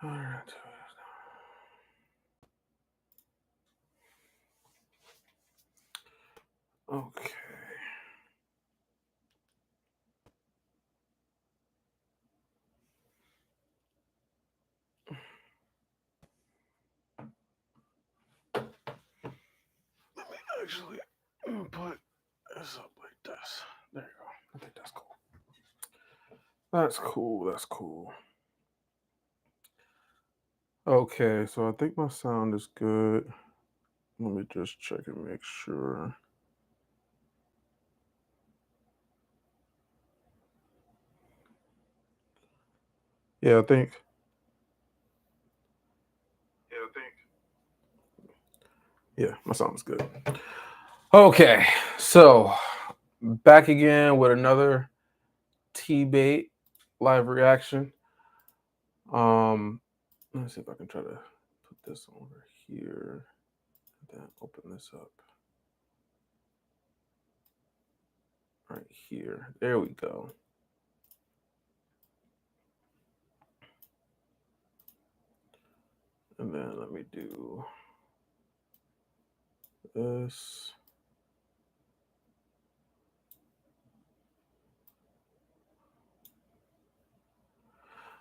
Alright. Okay. Let me actually put this up like this. There you go. I think that's cool. That's cool. That's cool. Okay, so I think my sound is good. Let me just check and make sure. Yeah, I think. Yeah, my sound is good. Okay, so back again with another T-bait live reaction. Let's see if I can try to put this over here and then open this up right here. There we go. And then let me do this.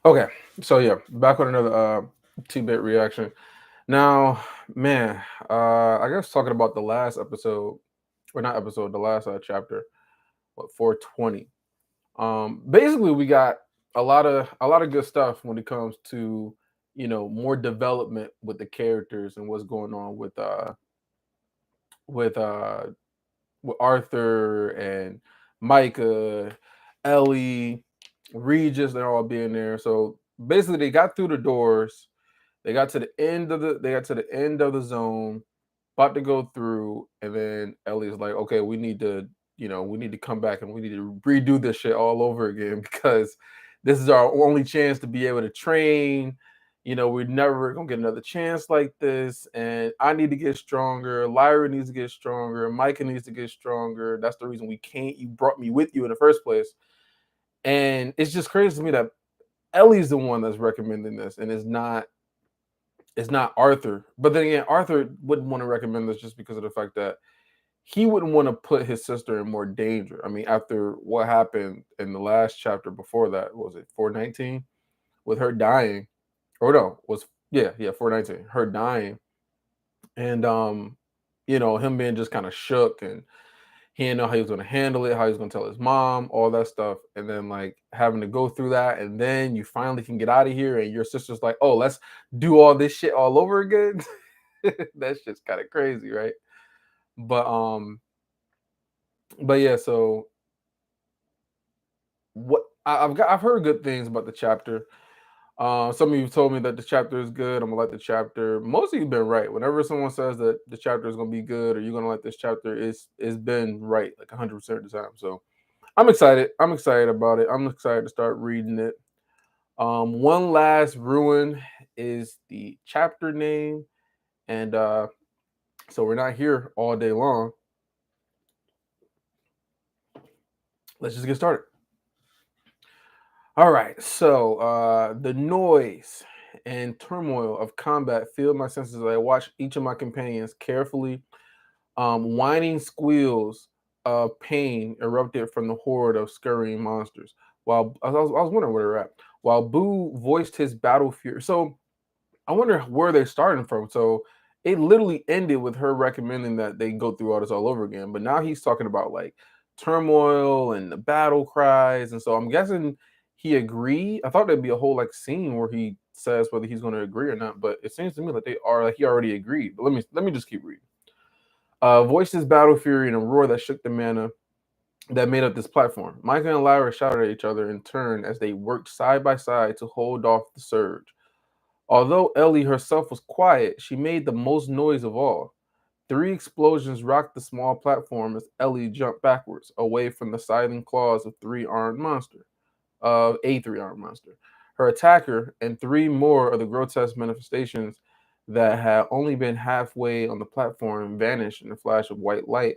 Okay, so yeah, back with another T-bait reaction. Now, man, I guess talking about the last episode, or not episode, the last chapter, what 420. Basically, we got a lot of good stuff when it comes to more development with the characters and what's going on with uh with Arthur and Micah, Ellie, Regis. They're all being there. So basically, they got through the doors. They got to the end of the zone, about to go through, and then Ellie's like, "Okay, we need to come back and we need to redo this shit all over again because this is our only chance to be able to train. We're never gonna get another chance like this, and I need to get stronger. Lyra needs to get stronger. Micah needs to get stronger. That's the reason we can't. You brought me with you in the first place, and it's just crazy to me that Ellie's the one that's recommending this, and it's not Arthur. But then again, Arthur wouldn't want to recommend this just because of the fact that he wouldn't want to put his sister in more danger. I mean, after what happened in the last chapter before that, what was it 419 with her dying? Or no, was yeah 419, her dying, and him being just kind of shook, and he didn't know how he was going to handle it, how he was going to tell his mom, all that stuff, and then like having to go through that, and then you finally can get out of here, and your sister's like, "Oh, let's do all this shit all over again." That's just kind of crazy, right? But yeah. So I've heard good things about the chapter. Some of you told me that the chapter is good. I'm gonna like the chapter. Most of you've been right. Whenever someone says that the chapter is gonna be good or you're gonna like this chapter, it's been right like 100% of the time. So I'm excited. I'm excited about it. I'm excited to start reading it. One Last Ruin is the chapter name, and so we're not here all day long. Let's just get started. All right. So the noise and turmoil of combat filled my senses as I watched each of my companions carefully. Whining squeals of pain erupted from the horde of scurrying monsters. While I was wondering where they're at. While Boo voiced his battle fear. So I wonder where they're starting from. So it literally ended with her recommending that they go through all this all over again. But now he's talking about like turmoil and the battle cries. And so I'm guessing he agreed. I thought there'd be a whole like scene where he says whether he's going to agree or not. But it seems to me like he already agreed. But let me just keep reading. Voiced his battle fury in a roar that shook the mana that made up this platform. Micah and Lyra shouted at each other in turn as they worked side by side to hold off the surge. Although Ellie herself was quiet, she made the most noise of all. Three explosions rocked the small platform as Ellie jumped backwards, away from the scything claws of a three-armed monster. Her attacker and three more of the grotesque manifestations that had only been halfway on the platform vanished in a flash of white light.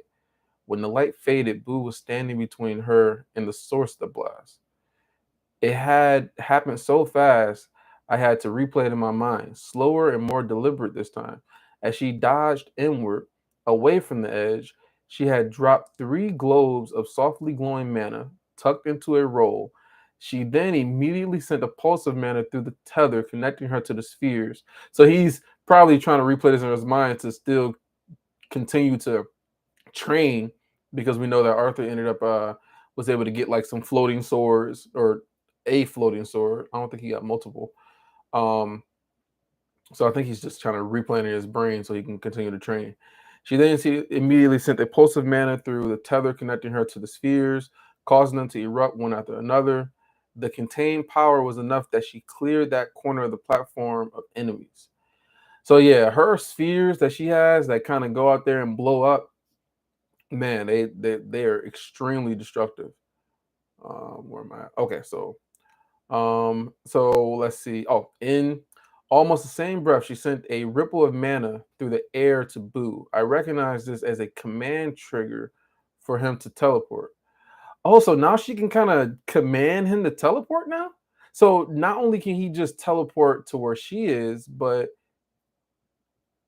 When the light faded, Boo was standing between her and the source of the blast. It had happened so fast, I had to replay it in my mind, slower and more deliberate this time. As she dodged inward, away from the edge, she had dropped 3 globes of softly glowing mana, tucked into a roll. She then immediately sent a pulse of mana through the tether, connecting her to the spheres. So he's probably trying to replay this in his mind to still continue to train, because we know that Arthur ended up was able to get like some floating swords, or a floating sword. I don't think he got multiple. Um, so I think he's just trying to replant in his brain so he can continue to train. She immediately sent a pulse of mana through the tether connecting her to the spheres, causing them to erupt one after another. The contained power was enough that she cleared that corner of the platform of enemies. So yeah, her spheres that she has that kind of go out there and blow up, man, they are extremely destructive. Where am I at? Okay, so let's see. Oh, in almost the same breath, she sent a ripple of mana through the air to Boo. I recognize this as a command trigger for him to teleport. Also, now she can kind of command him to teleport now. So not only can he just teleport to where she is, but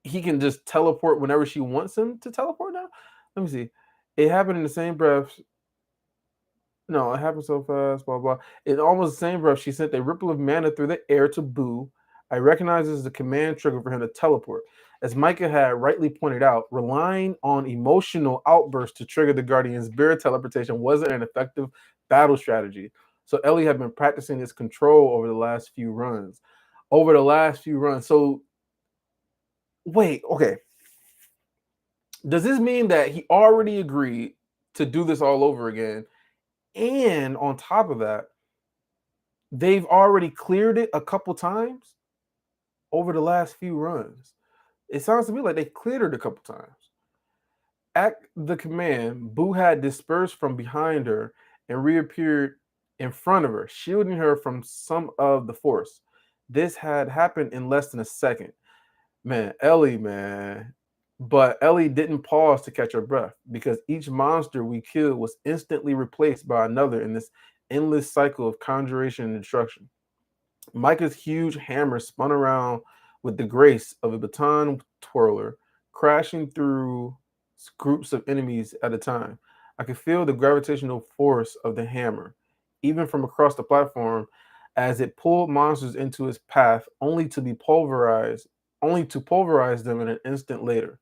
he can just teleport whenever she wants him to teleport now. Let me see. It happened in the same breath. No, it happened so fast, blah, blah. In almost the same breath, she sent a ripple of mana through the air to Boo. I recognize this as a command trigger for him to teleport. As Micah had rightly pointed out, relying on emotional outbursts to trigger the Guardian's Bear teleportation wasn't an effective battle strategy. So Ellie had been practicing his control over the last few runs. So, wait, okay. Does this mean that he already agreed to do this all over again? And on top of that, they've already cleared it a couple times over the last few runs. It sounds to me like they cleared it a couple times. At the command, Boo had dispersed from behind her and reappeared in front of her, shielding her from some of the force. This had happened in less than a second. Man, Ellie, man. But Ellie didn't pause to catch her breath, because each monster we killed was instantly replaced by another in this endless cycle of conjuration and destruction. Micah's huge hammer spun around with the grace of a baton twirler, crashing through groups of enemies at a time. I could feel the gravitational force of the hammer, even from across the platform, as it pulled monsters into its path, only to pulverize them in an instant later.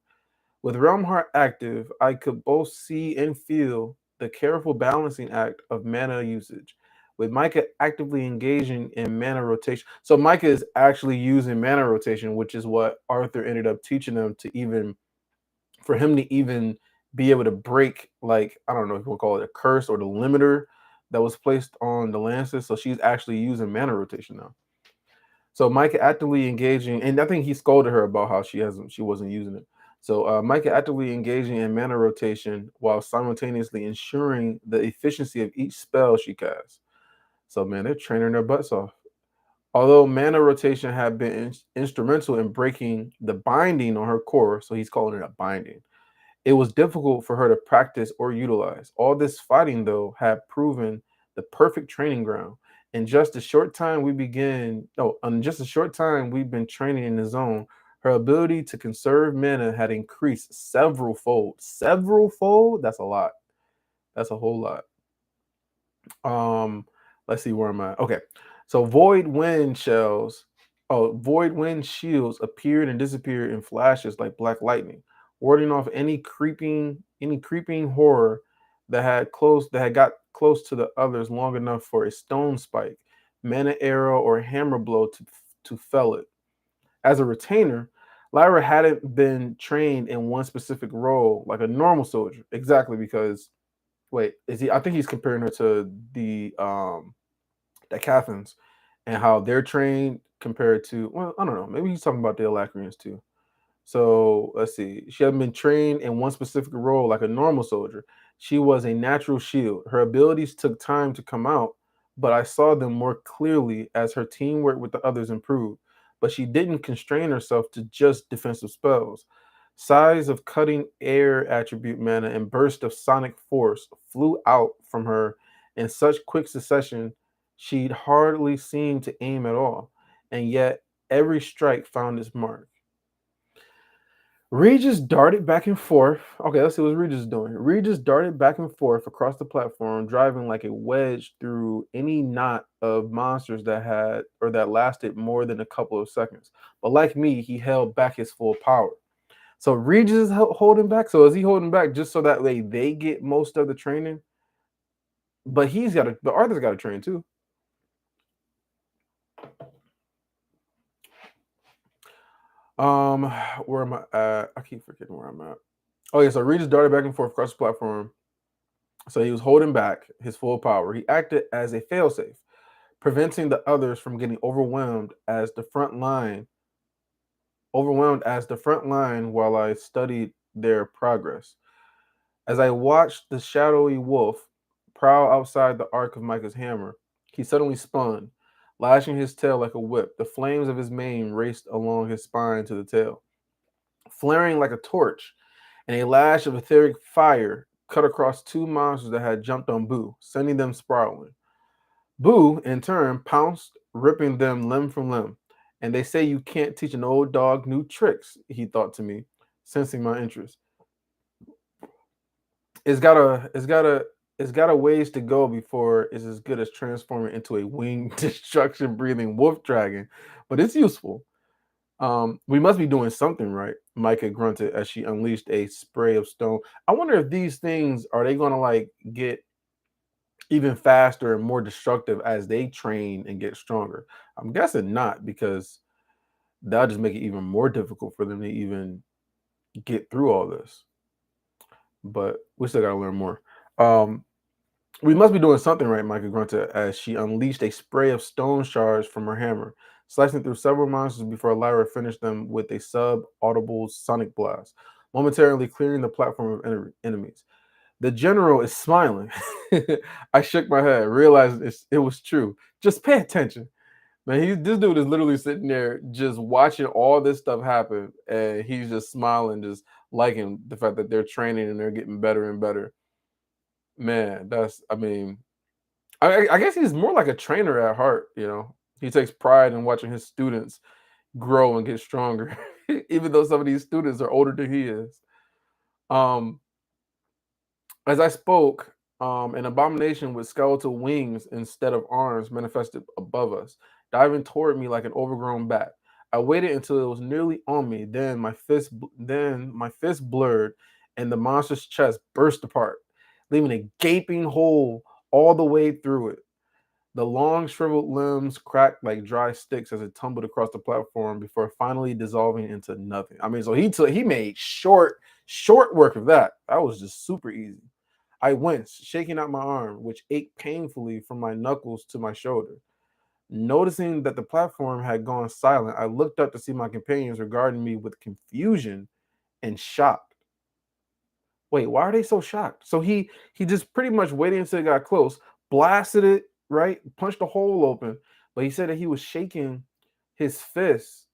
With Realm Heart active, I could both see and feel the careful balancing act of mana usage, with Micah actively engaging in mana rotation. So Micah is actually using mana rotation, which is what Arthur ended up teaching him to even, for him to even be able to break, like, I don't know if we'll call it a curse or the limiter that was placed on the lances. So she's actually using mana rotation now. So Micah actively engaging, and I think he scolded her about how she wasn't using it. So Micah actively engaging in mana rotation while simultaneously ensuring the efficiency of each spell she casts. So man, they're training their butts off. Although mana rotation had been instrumental in breaking the binding on her core, so he's calling it a binding, it was difficult for her to practice or utilize. All this fighting, though, had proven the perfect training ground. In just a short time we've been training in the zone, her ability to conserve mana had increased several fold. Several fold? That's a lot. That's a whole lot. Um, let's see, where am I? Okay. So void wind shields appeared and disappeared in flashes like black lightning, warding off any creeping horror that had got close to the others long enough for a stone spike, mana arrow, or hammer blow to fell it. As a retainer, Lyra hadn't been trained in one specific role like a normal soldier. Exactly, because wait, is he? I think he's comparing her to the Cathans, and how they're trained compared to. Well, I don't know. Maybe he's talking about the Alacrians too. So let's see. She hadn't been trained in one specific role like a normal soldier. She was a natural shield. Her abilities took time to come out, but I saw them more clearly as her teamwork with the others improved. But she didn't constrain herself to just defensive spells. Sighs of cutting air attribute mana and bursts of sonic force flew out from her in such quick succession she'd hardly seemed to aim at all. and yet every strike found its mark. Regis darted back and forth. Okay, let's see what Regis is doing. Regis darted back and forth across the platform, driving like a wedge through any knot of monsters that had or that lasted more than a couple of seconds. But like me, he held back his full power. So Regis is holding back. So is he holding back just so that way they get most of the training? But but Arthur's got to train too. Where am I at? I keep forgetting where I'm at. Oh yeah, so Regis darted back and forth across the platform. So he was holding back his full power. He acted as a failsafe, preventing the others from getting overwhelmed as the front line while I studied their progress. As I watched the shadowy wolf prowl outside the arc of Micah's hammer, he suddenly spun, lashing his tail like a whip. The flames of his mane raced along his spine to the tail, flaring like a torch, and a lash of etheric fire cut across two monsters that had jumped on Boo, sending them spiraling. Boo, in turn, pounced, ripping them limb from limb. And they say you can't teach an old dog new tricks, he thought to me, sensing my interest. It's got a ways to go before it's as good as transforming into a winged destruction breathing wolf dragon, but it's useful. We must be doing something right, Micah grunted as she unleashed a spray of stone. I wonder if these things are they gonna like get even faster and more destructive as they train and get stronger. I'm guessing not because that'll just make it even more difficult for them to even get through all this. But we still gotta learn more. Um, we must be doing something right, Micah grunted as she unleashed a spray of stone shards from her hammer, slicing through several monsters before Lyra finished them with a sub-audible sonic blast, momentarily clearing the platform of enemies. The general is smiling. I shook my head, realizing it was true. Just pay attention. Man, this dude is literally sitting there just watching all this stuff happen, and he's just smiling, just liking the fact that they're training and they're getting better and better. Man, I mean, I guess he's more like a trainer at heart, you know. He takes pride in watching his students grow and get stronger, even though some of these students are older than he is. Um, as I spoke, an abomination with skeletal wings instead of arms manifested above us, diving toward me like an overgrown bat. I waited until it was nearly on me. Then my fist blurred, and the monster's chest burst apart, leaving a gaping hole all the way through it. The long, shriveled limbs cracked like dry sticks as it tumbled across the platform before finally dissolving into nothing. I mean, so he made short work of that. That was just super easy. I winced, shaking out my arm, which ached painfully from my knuckles to my shoulder. Noticing that the platform had gone silent, I looked up to see my companions regarding me with confusion and shock. Wait, why are they so shocked? So he just pretty much waited until it got close, blasted it, right? Punched a hole open. But he said that he was shaking his fist,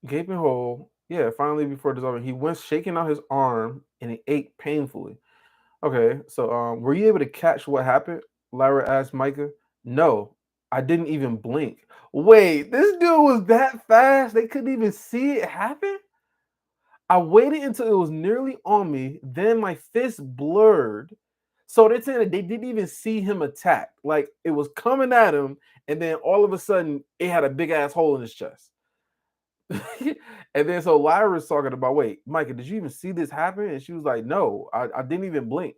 gaping hole. Yeah, finally before dissolving, he went shaking out his arm and it ached painfully. Okay, so were you able to catch what happened? Lyra asked Micah. No, I didn't even blink. Wait, this dude was that fast? They couldn't even see it happen? I waited until it was nearly on me. Then my fist blurred. So they're saying that they didn't even see him attack. Like it was coming at him, and then all of a sudden it had a big ass hole in his chest. And then so Lyra was talking about, wait, Micah, did you even see this happen? And she was like, no, I didn't even blink.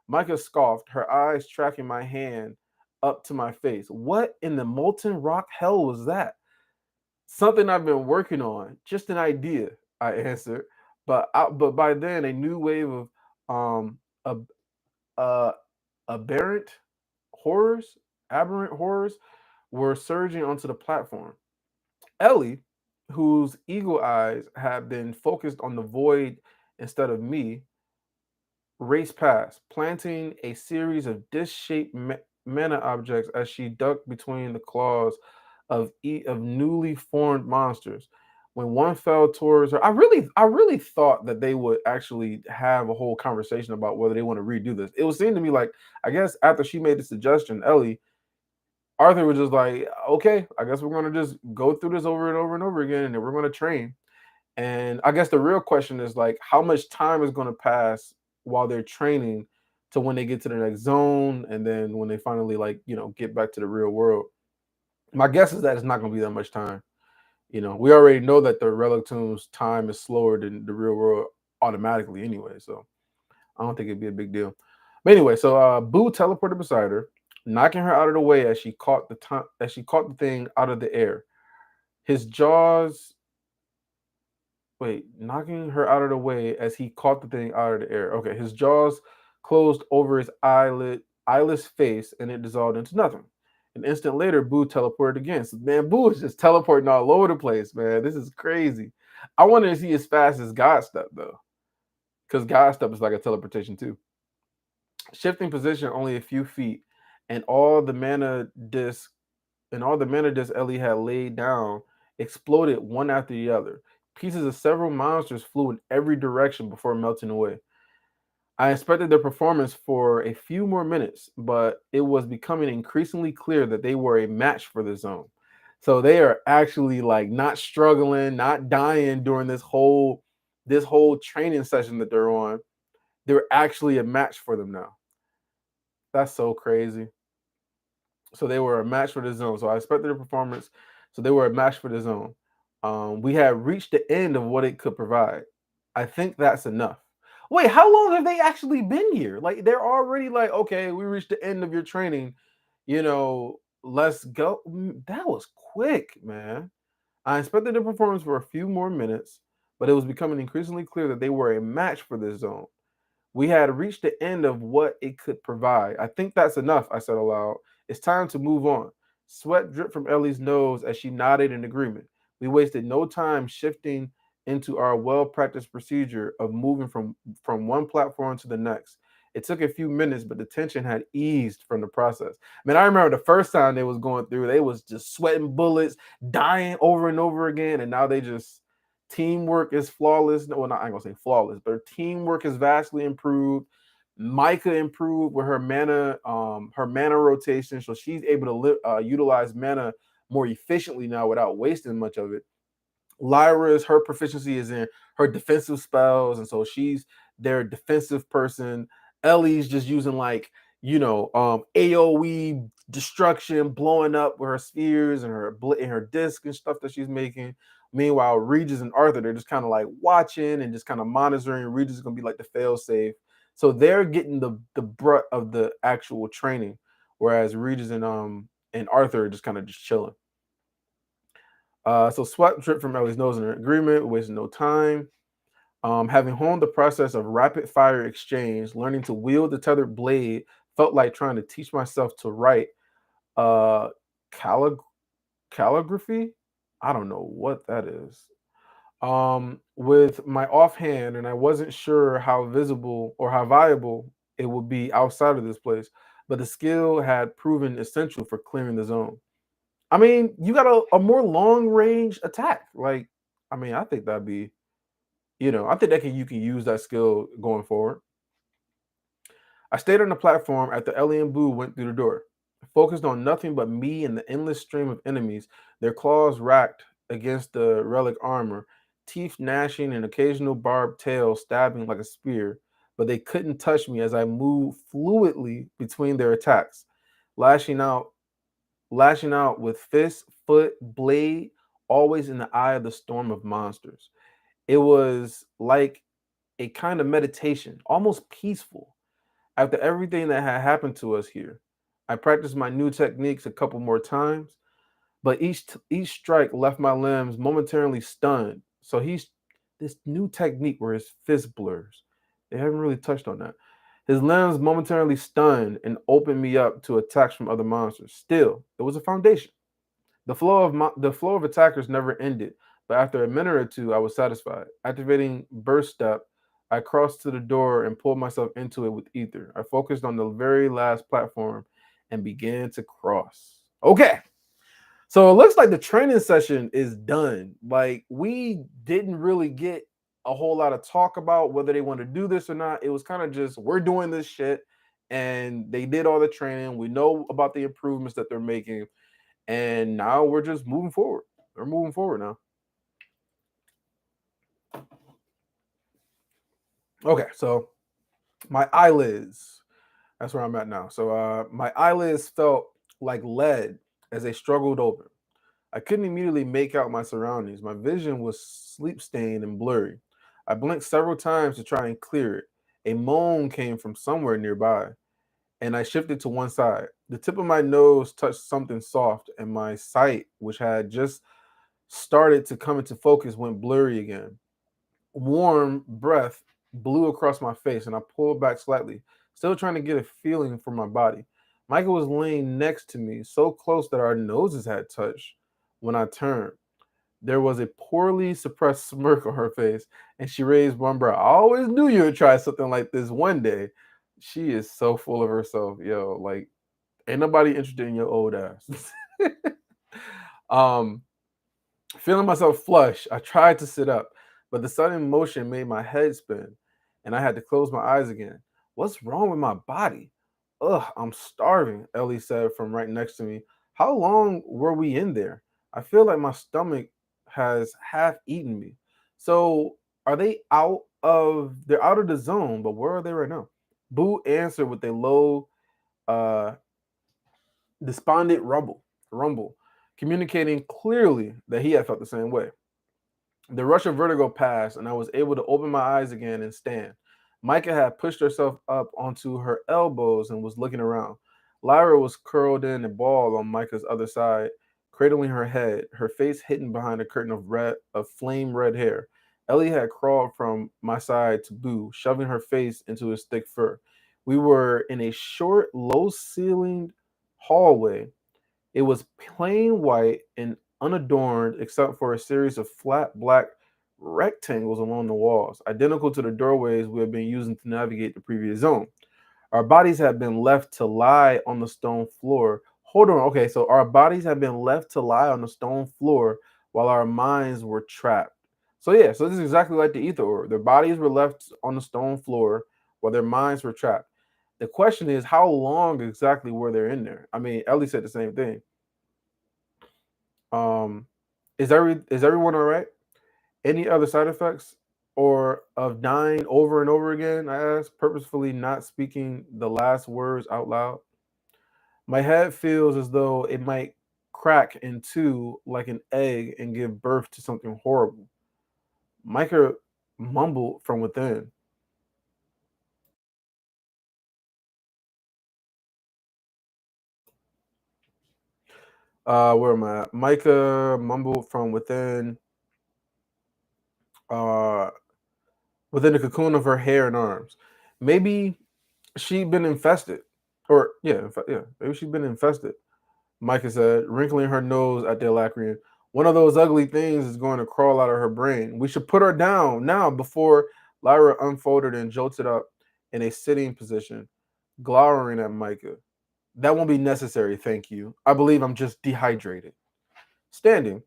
Micah scoffed, her eyes tracking my hand up to my face. What in the molten rock hell was that? Something I've been working on. Just an idea, I answered. But by then a new wave of um ab- uh aberrant horrors, aberrant horrors were surging onto the platform. Ellie, whose eagle eyes had been focused on the void instead of me, raced past, planting a series of disc-shaped mana objects as she ducked between the claws of newly formed monsters. When one fell towards her, I really thought that they would actually have a whole conversation about whether they want to redo this. It was seeming to me like, I guess after she made the suggestion, Ellie Arthur was just like, okay, I guess we're gonna just go through this over and over and over again, and then we're gonna train. And I guess the real question is like, how much time is gonna pass while they're training to when they get to the next zone, and then when they finally like get back to the real world. My guess is that it's not gonna be that much time. We already know that the Relic Tomb's time is slower than the real world automatically anyway, so I don't think it'd be a big deal. But anyway, so Boo teleported beside her, knocking her out of the way as she caught the thing out of the air. His jaws wait, knocking her out of the way as he caught the thing out of the air. Okay, his jaws closed over his eyeless face, and it dissolved into nothing. An instant later, Boo teleported again. So, man, Boo is just teleporting all over the place, man. This is crazy. I wanted to see as fast as God Step, though, because God Step is like a teleportation, too. Shifting position only a few feet, and all the mana discs Ellie had laid down exploded one after the other. Pieces of several monsters flew in every direction before melting away. I inspected their performance for a few more minutes, but it was becoming increasingly clear that they were a match for the zone. So they are actually like not struggling, not dying during this whole training session that they're on. They're actually a match for them now. That's so crazy. So they were a match for the zone. So I expected a performance. So they were a match for the zone. We had reached the end of what it could provide. I think that's enough. Wait, how long have they actually been here? Like they're already like, okay, we reached the end of your training. Let's go. That was quick, man. I expected the performance for a few more minutes, but it was becoming increasingly clear that they were a match for this zone. We had reached the end of what it could provide. I think that's enough, I said aloud. It's time to move on. Sweat dripped from Ellie's nose as she nodded in agreement. We wasted no time shifting into our well-practiced procedure of moving from one platform to the next. It took a few minutes, but the tension had eased from the process. Man, I remember the first time they was going through, they was just sweating bullets, dying over and over again, and now they just teamwork is flawless. No, well, not, I ain't gonna say flawless, but her teamwork is vastly improved. Micah improved with her mana rotation, so she's able to utilize mana more efficiently now without wasting much of it. Lyra's her proficiency is in her defensive spells, and so she's their defensive person. Ellie's just using like AOE destruction, blowing up with her spheres and her disc and stuff that she's making. Meanwhile, Regis and Arthur, they're just kind of like watching and just kind of monitoring. Regis is gonna be like the fail safe, so they're getting the brunt of the actual training, whereas Regis and Arthur are just kind of just chilling. So sweat dripped from Ellie's nose in agreement, wasting no time. Having honed the process of rapid fire exchange, learning to wield the tethered blade felt like trying to teach myself to write uh, callig- calligraphy. I don't know what that is. With my offhand, and I wasn't sure how visible or how valuable it would be outside of this place, but the skill had proven essential for clearing the zone. I mean, you got a more long range attack. Like, I mean, I think that'd be, I think that you can use that skill going forward. I stayed on the platform after Ellie and Boo went through the door, focused on nothing but me and the endless stream of enemies, their claws racked against the relic armor, teeth gnashing and occasional barbed tail stabbing like a spear, but they couldn't touch me as I moved fluidly between their attacks, lashing out lashing out with fist, foot, blade, always in the eye of the storm of monsters. It was like a kind of meditation, almost peaceful. After everything that had happened to us here, I practiced my new techniques a couple more times, but each strike left my limbs momentarily stunned. So he's this new technique where his fist blurs. They haven't really touched on that. His limbs momentarily stunned and opened me up to attacks from other monsters. Still, it was a foundation. The flow of attackers never ended, but after a minute or two, I was satisfied. Activating burst step, I crossed to the door and pulled myself into it with ether. I focused on the very last platform and began to cross. Okay. So it looks like the training session is done. Like we didn't really get a whole lot of talk about whether they want to do this or not. It was kind of just we're doing this shit and they did all the training. We know about the improvements that they're making, and now we're just moving forward. We're moving forward now. Okay, so my eyelids. That's where I'm at now. So my eyelids felt like lead as they struggled open. I couldn't immediately make out my surroundings. My vision was sleep stained and blurry. I blinked several times to try and clear it. A moan came from somewhere nearby, and I shifted to one side. The tip of my nose touched something soft, and my sight, which had just started to come into focus, went blurry again. Warm breath blew across my face, and I pulled back slightly, still trying to get a feeling for my body. Michael was laying next to me, so close that our noses had touched. When I turned, there was a poorly suppressed smirk on her face, and she raised one brow. I always knew you would try something like this one day. She is so full of herself, yo. Like, ain't nobody interested in your old ass. um, Feeling myself flush, I tried to sit up, but the sudden motion made my head spin, and I had to close my eyes again. What's wrong with my body? Ugh, I'm starving, Ellie said from right next to me. How long were we in there? I feel like my stomach has half eaten me. So are they they're out of the zone, but where are they right now? Boo answered with a low, uh, despondent rumble, communicating clearly that he had felt the same way. The rush of vertigo passed, and I was able to open my eyes again and stand. Micah had pushed herself up onto her elbows and was looking around. Lyra was curled in a ball on Micah's other side, cradling her head, her face hidden behind a curtain of flame red hair. Ellie had crawled from my side to Boo, shoving her face into his thick fur. We were in a short, low ceilinged hallway. It was plain white and unadorned except for a series of flat black rectangles along the walls, identical to the doorways we had been using to navigate the previous zone. Our bodies had been left to lie on the stone floor. Hold on. Okay, so our bodies had been left to lie on the stone floor while our minds were trapped. So yeah, so this is exactly like the ether orb. Their bodies were left on the stone floor while their minds were trapped. The question is, how long exactly were they in there? I mean, Ellie said the same thing. Um, is everyone all right? Any other side effects or of dying over and over again? I asked, purposefully not speaking the last words out loud. My head feels as though it might crack in two like an egg and give birth to something horrible. Micah mumbled from within. Where am I at? Micah mumbled from uh, within the cocoon of her hair and arms. Maybe she'd been infested. Or, yeah, yeah, maybe she'd been infested. Micah said, wrinkling her nose at the Alacrian. One of those ugly things is going to crawl out of her brain. We should put her down now before Lyra unfolded and jolted up in a sitting position, glowering at Micah. That won't be necessary, thank you. I believe I'm just dehydrated. Standing,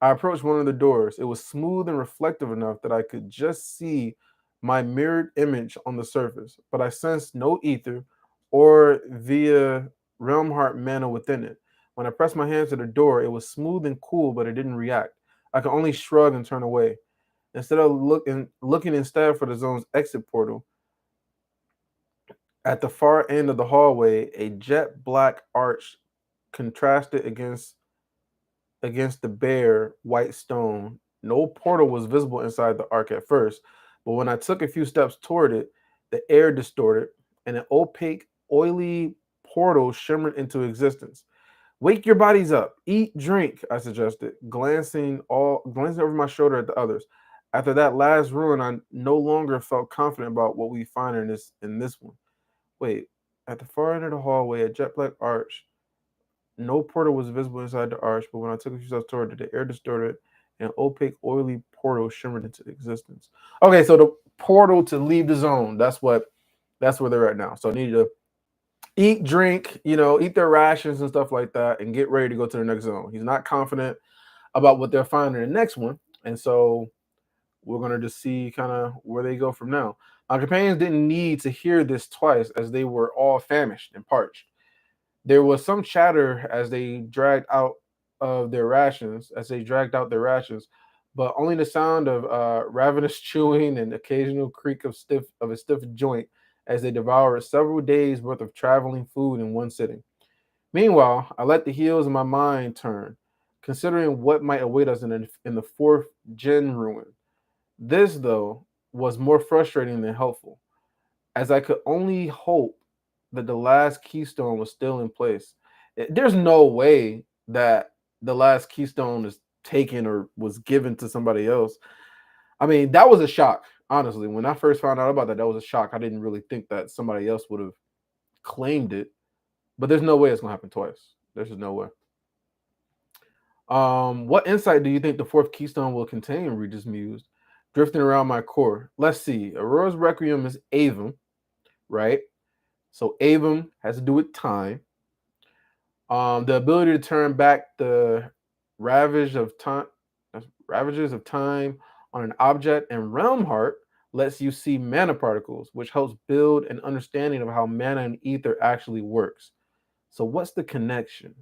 I approached one of the doors. It was smooth and reflective enough that I could just see my mirrored image on the surface, but I sensed no ether or via realm heart mana within it. When I pressed my hand to the door, it was smooth and cool, but it didn't react. I could only shrug and turn away. Instead of looking instead for the zone's exit portal, at the far end of the hallway, a jet black arch contrasted against the bare white stone. No portal was visible inside the arc at first, but when I took a few steps toward it, the air distorted and an opaque, oily portal shimmered into existence. Wake your bodies up. Eat, drink, I suggested, glancing over my shoulder at the others. After that last ruin, I no longer felt confident about what we find in this one. Wait, at the far end of the hallway, a jet black arch. No portal was visible inside the arch, but when I took a few steps toward it, the air distorted and an opaque, oily portal shimmered into existence. Okay, so the portal to leave the zone. That's where they're at now. So I need to eat, drink, eat their rations and stuff like that, and get ready to go to the next zone. He's not confident about what they'll find in the next one, and so we're gonna just see kind of where they go from now. Our companions didn't need to hear this twice, as they were all famished and parched. There was some chatter as they dragged out their rations, but only the sound of ravenous chewing and occasional creak of a stiff joint as they devoured several days worth of traveling food in one sitting. Meanwhile, I let the heels of my mind turn, considering what might await us in the fourth gen ruin. This, though, was more frustrating than helpful, as I could only hope that the last keystone was still in place. There's no way that the last keystone is taken or was given to somebody else. I mean, that was a shock, honestly. When I first found out about that, that was a shock. I didn't really think that somebody else would have claimed it, but there's no way it's gonna happen twice. There's just no way. What insight do you think the fourth keystone will contain? Regis mused, drifting around my core. Let's see. Aurora's Requiem is Avum, right? So Avum has to do with time. The ability to turn back the ravage of time, ravages of time on an object, and Realm Heart lets you see mana particles, which helps build an understanding of how mana and ether actually works. So what's the connection?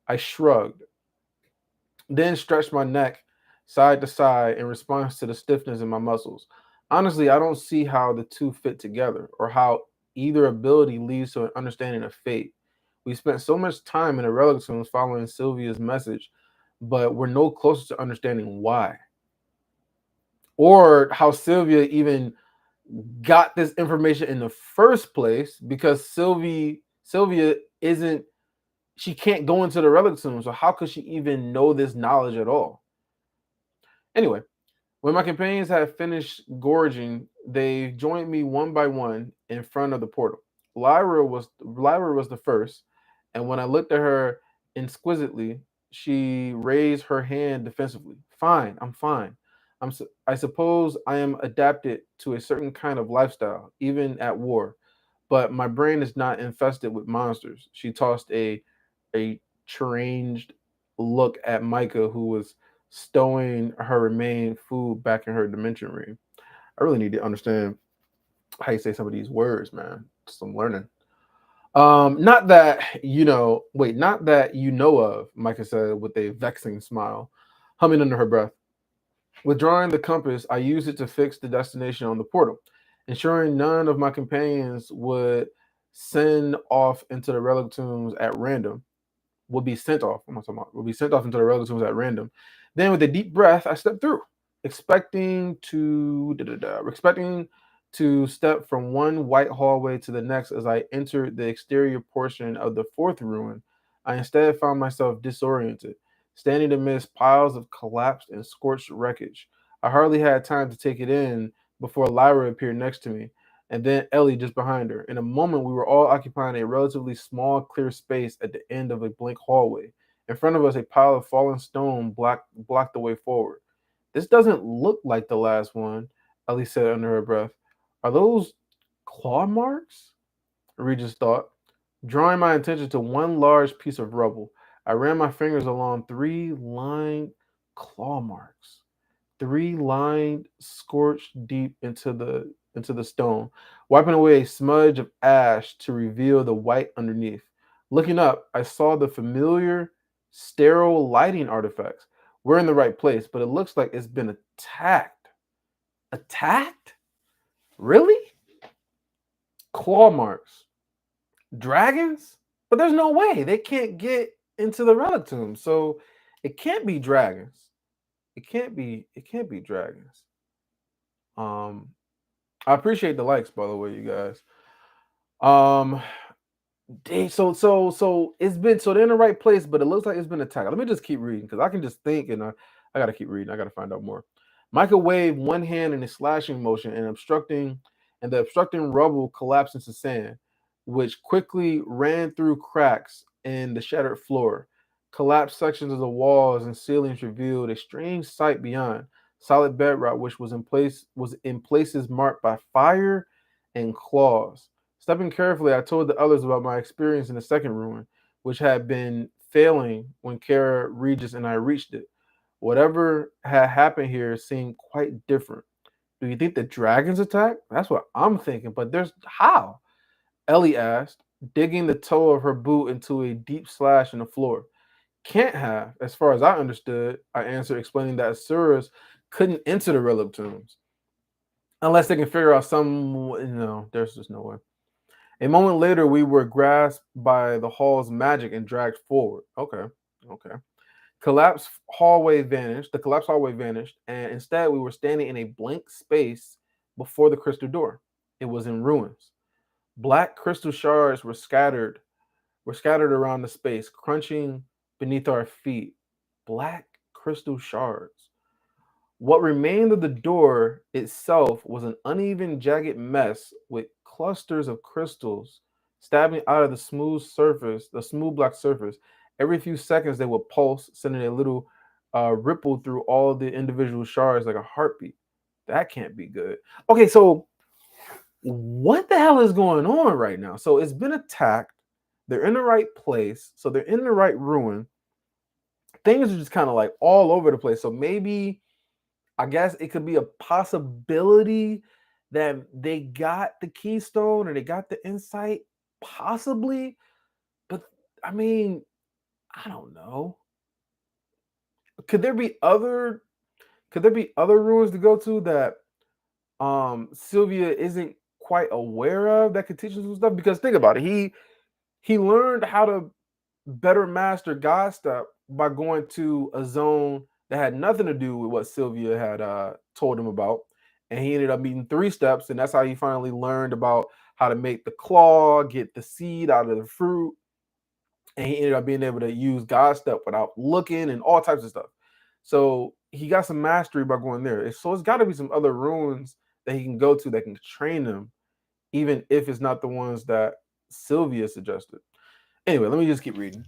I shrugged, then stretched my neck side to side in response to the stiffness in my muscles. Honestly, I don't see how the two fit together or how either ability leads to an understanding of fate. We spent so much time in the Relic Tombs following Sylvia's message, but we're no closer to understanding why. Or how Sylvia even got this information in the first place, because Sylvia isn't she can't go into the Relic Tomb, so how could she even know this knowledge at all? Anyway, when my companions had finished gorging, they joined me one by one in front of the portal. Lyra was the first, and when I looked at her exquisitely, she raised her hand defensively. Fine, I'm fine. I suppose I am adapted to a certain kind of lifestyle, even at war, but my brain is not infested with monsters. She tossed a changed look at Micah, who was stowing her remaining food back in her dimension ring. I really need to understand how you say some of these words, man. Some learning. Not that you know of, Micah said with a vexing smile, humming under her breath. Withdrawing the compass, I used it to fix the destination on the portal, ensuring none of my companions would send off into the relic tombs at random will be sent off. What am I talking about? Will be sent off into the relatives at random. Then, with a deep breath, I stepped through, expecting to step from one white hallway to the next as I entered the exterior portion of the fourth ruin. I instead found myself disoriented, standing amidst piles of collapsed and scorched wreckage. I hardly had time to take it in before Lyra appeared next to me, and then Ellie just behind her. In a moment, we were all occupying a relatively small, clear space at the end of a blank hallway. In front of us, a pile of fallen stone blocked the way forward. This doesn't look like the last one, Ellie said under her breath. Are those claw marks? Regis thought. Drawing my attention to one large piece of rubble, I ran my fingers along three lined claw marks, three lined scorched deep into the stone, wiping away a smudge of ash to reveal the white underneath. Looking up, I saw the familiar sterile lighting artifacts. We're in the right place, but it looks like it's been attacked. Attacked? Really? Claw marks. Dragons? But there's no way they can't get into the relic tomb. So it can't be dragons. It can't be dragons. Um I appreciate the likes, by the way, you guys. Um, so it's been so they're in the right place, but it looks like it's been attacked. Let me just keep reading because I can just think, and I gotta keep reading. I gotta find out more. Michael waved one hand in a slashing motion, and the obstructing rubble collapsed into sand, which quickly ran through cracks in the shattered floor. Collapsed sections of the walls and ceilings revealed a strange sight beyond solid bedrock, which was in places marked by fire and claws. Stepping carefully, I told the others about my experience in the second ruin, which had been failing when Kara, Regis, and I reached it. Whatever had happened here seemed quite different. Do you think the dragons attack? That's what I'm thinking, but there's how? Ellie asked, digging the toe of her boot into a deep slash in the floor. Can't have, as far as I understood, I answered, explaining that Asuras couldn't enter the relic tombs unless they can figure out some. No, there's just no way. A moment later, we were grasped by the hall's magic and dragged forward. Okay, okay. The collapsed hallway vanished, and instead we were standing in a blank space before the crystal door. It was in ruins. Black crystal shards were scattered around the space, crunching beneath our feet. Black crystal shards. What remained of the door itself was an uneven, jagged mess with clusters of crystals stabbing out of the smooth black surface. Every few seconds, they would pulse, sending a little ripple through all the individual shards like a heartbeat. That can't be good. Okay, so what the hell is going on right now? So it's been attacked. They're in the right place. So they're in the right ruin. Things are just kind of like all over the place. So maybe I guess it could be a possibility that they got the keystone or they got the insight, possibly. But I mean, I don't know. Could there be other? Could there be other ruins to go to that Sylvia isn't quite aware of that could teach us some stuff? Because think about it, he learned how to better master God Step by going to a zone that had nothing to do with what Sylvia had told him about. And he ended up meeting 3 steps, and that's how he finally learned about how to make the claw, get the seed out of the fruit. And he ended up being able to use God Step without looking and all types of stuff. So he got some mastery by going there. So it's got to be some other ruins that he can go to that can train him, even if it's not the ones that Sylvia suggested. Anyway, let me just keep reading.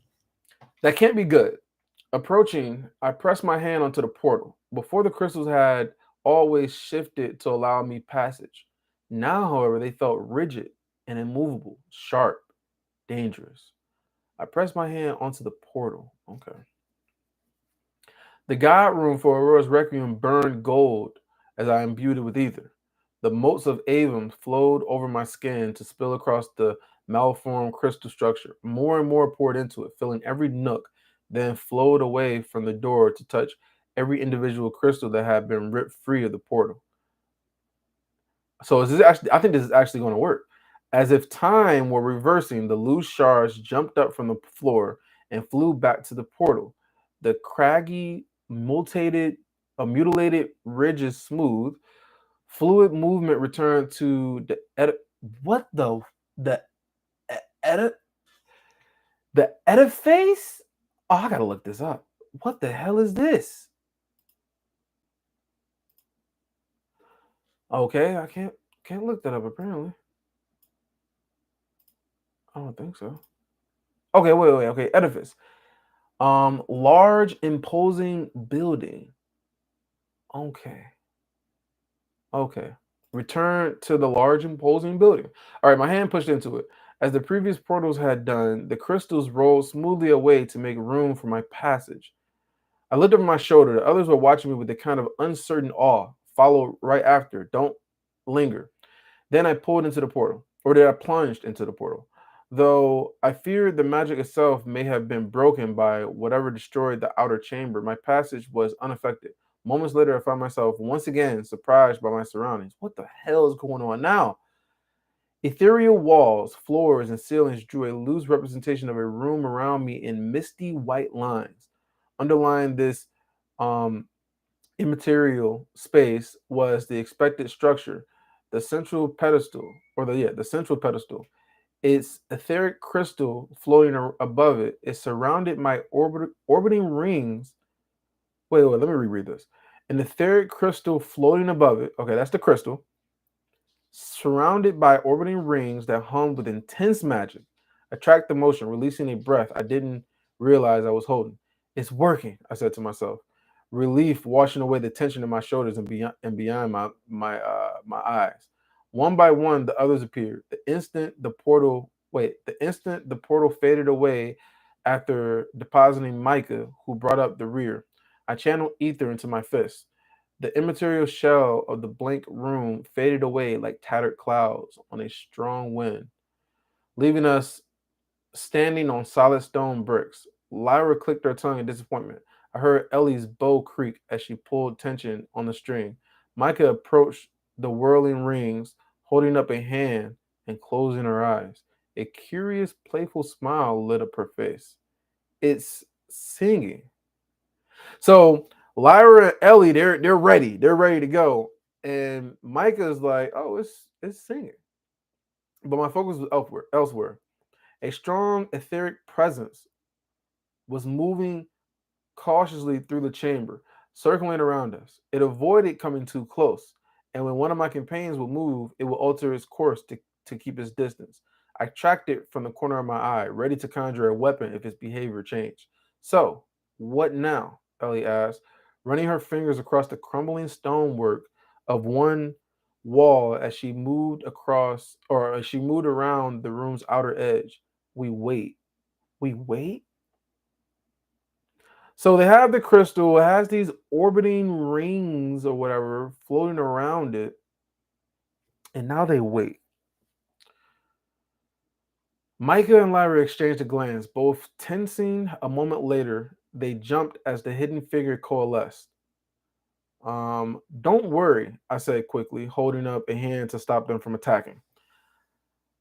That can't be good. Approaching, I pressed my hand onto the portal. Before, the crystals had always shifted to allow me passage. Now, however, they felt rigid and immovable, sharp, dangerous. I pressed my hand onto the portal. Okay. The god room for Aurora's Requiem burned gold as I imbued it with ether. The motes of Avum flowed over my skin to spill across the malformed crystal structure. More and more poured into it, filling every nook, then flowed away from the door to touch every individual crystal that had been ripped free of the portal. So is this actually? I think this is actually going to work. As if time were reversing, the loose shards jumped up from the floor and flew back to the portal. The craggy, mutilated ridges smooth. Fluid movement returned to the what the edit the edifice? Oh, I gotta look this up. What the hell is this? Okay, I can't look that up apparently. I don't think so. Okay, wait. Okay, edifice. Large imposing building. Okay. Okay. Return to the large imposing building. All right, my hand pushed into it. As the previous portals had done, the crystals rolled smoothly away to make room for my passage. I looked over my shoulder. The others were watching me with a kind of uncertain awe. Followed right after. Don't linger. Then I pulled into the portal, or did I plunged into the portal? Though I feared the magic itself may have been broken by whatever destroyed the outer chamber, my passage was unaffected. Moments later, I found myself once again surprised by my surroundings. What the hell is going on now? Ethereal walls, floors, and ceilings drew a loose representation of a room around me in misty white lines. Underlying this um, immaterial space was the expected structure, the central pedestal, the central pedestal. Its etheric crystal floating above it. It surrounded my orbiting rings. Wait, let me reread this. An etheric crystal floating above it. Okay, that's the crystal. Surrounded by orbiting rings that hummed with intense magic. Attract the motion, releasing a breath I didn't realize I was holding. It's working, I said to myself. Relief washing away the tension in my shoulders and beyond my eyes. One by one, the others appeared. The instant the portal faded away after depositing Micah, who brought up the rear. I channeled ether into my fist. The immaterial shell of the blank room faded away like tattered clouds on a strong wind, leaving us standing on solid stone bricks. Lyra clicked her tongue in disappointment. I heard Ellie's bow creak as she pulled tension on the string. Micah approached the whirling rings, holding up a hand and closing her eyes. A curious, playful smile lit up her face. It's singing. So Lyra and Ellie, they're ready. They're ready to go. And Micah's like, oh, it's singing. But my focus was elsewhere. A strong etheric presence was moving cautiously through the chamber, circling around us. It avoided coming too close, and when one of my companions would move, it would alter its course to keep its distance. I tracked it from the corner of my eye, ready to conjure a weapon if its behavior changed. So, what now? Ellie asked, running her fingers across the crumbling stonework of one wall as she moved across, or as she moved around the room's outer edge. We wait. We wait? So they have the crystal, it has these orbiting rings or whatever floating around it, and now they wait. Micah and Lyra exchanged a glance, both tensing. A moment later, they jumped as the hidden figure coalesced. Don't worry, I said quickly, holding up a hand to stop them from attacking.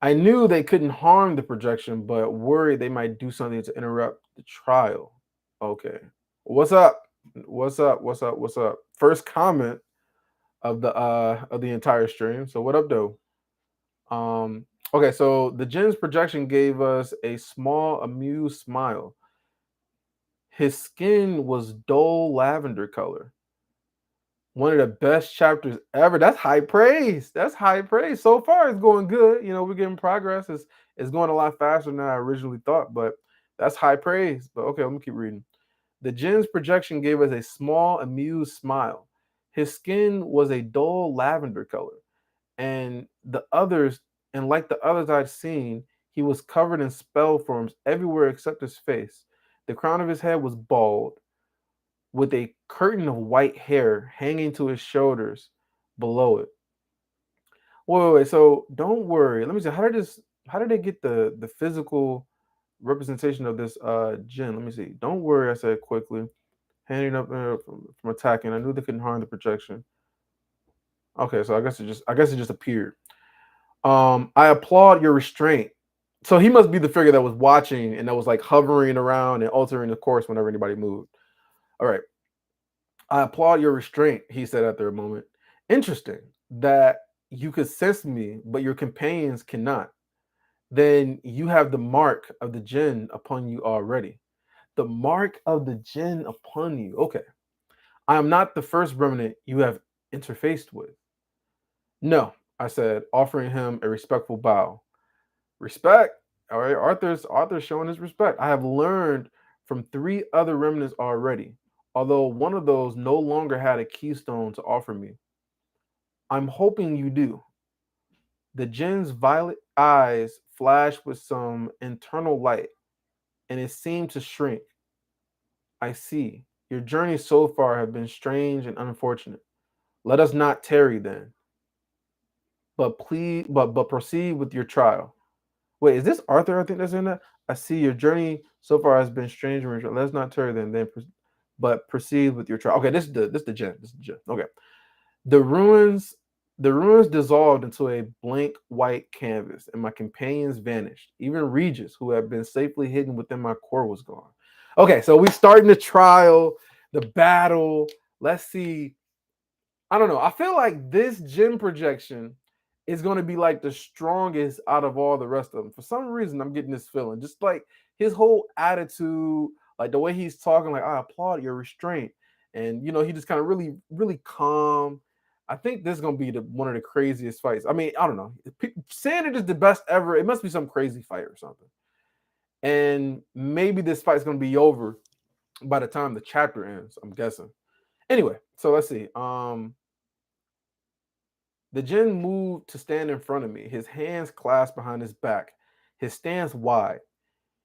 I knew they couldn't harm the projection, but worried they might do something to interrupt the trial. Okay. What's up? What's up? What's up? What's up? First comment of the entire stream. So what up though? Okay, so the Jin's projection gave us a small amused smile. His skin was dull lavender color. One of the best chapters ever. That's high praise. That's high praise. So far, it's going good. You know, we're getting progress. It's going a lot faster than I originally thought, but that's high praise. But okay, let me keep reading. The Jin's projection gave us a small, amused smile. His skin was a dull lavender color, and the others, and like the others I'd seen, he was covered in spell forms everywhere except his face. The crown of his head was bald, with a curtain of white hair hanging to his shoulders below it. Wait. So don't worry. Let me see. How did they get the physical representation of this Jin? Let me see. Don't worry, I said quickly, handing up from attacking. I knew they couldn't harm the projection. Okay, so I guess it just appeared. I applaud your restraint. So he must be the figure that was watching and that was like hovering around and altering the course whenever anybody moved. All right. I applaud your restraint, he said after a moment. Interesting that you could sense me, but your companions cannot. Then you have the mark of the Jinn upon you already. The mark of the Jinn upon you. Okay. I am not the first remnant you have interfaced with. No, I said, offering him a respectful bow. Respect. All right, Arthur's showing his respect. I have learned from three other remnants already, although one of those no longer had a keystone to offer me. I'm hoping you do. The Jinn's violet eyes flashed with some internal light, and it seemed to shrink. I see. Your journey so far have been strange and unfortunate. Let us not tarry then, but proceed with your trial. Wait, is this Arthur? I think that's in that. I see your journey so far has been strange and rich. Let's not tarry then, but proceed with your trial. Okay, this is the gem. This is the gem. Okay, the ruins, the ruins dissolved into a blank white canvas, and my companions vanished. Even Regis, who had been safely hidden within my core, was gone. Okay, so we starting the trial, the battle. Let's see. I don't know. I feel like this gym projection is going to be like the strongest out of all the rest of them. For some reason, I'm getting this feeling. Just like his whole attitude, like the way he's talking, like I applaud your restraint, and you know he just kind of really calm. I think this is going to be one of the craziest fights. I mean, I don't know. Saying it is the best ever. It must be some crazy fight or something. And maybe this fight's going to be over by the time the chapter ends. I'm guessing. Anyway, so let's see. The Jinn moved to stand in front of me, his hands clasped behind his back, his stance wide.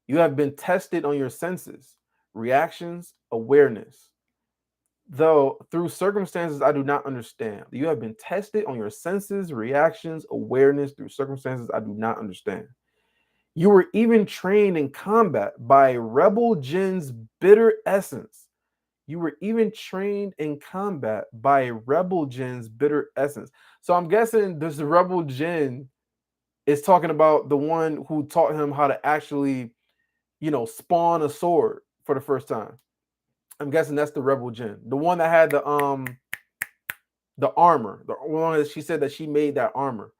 You have been tested on your senses, reactions, awareness. though through circumstances I do not understand. You have been tested on your senses, reactions, awareness through circumstances I do not understand. You were even trained in combat by rebel Jin's bitter essence. You were even trained in combat by rebel Jin's bitter essence. So I'm guessing this rebel Jin is talking about the one who taught him how to actually, spawn a sword for the first time. I'm guessing that's the rebel Jin, the one that had the armor, the one that she said that she made that armor,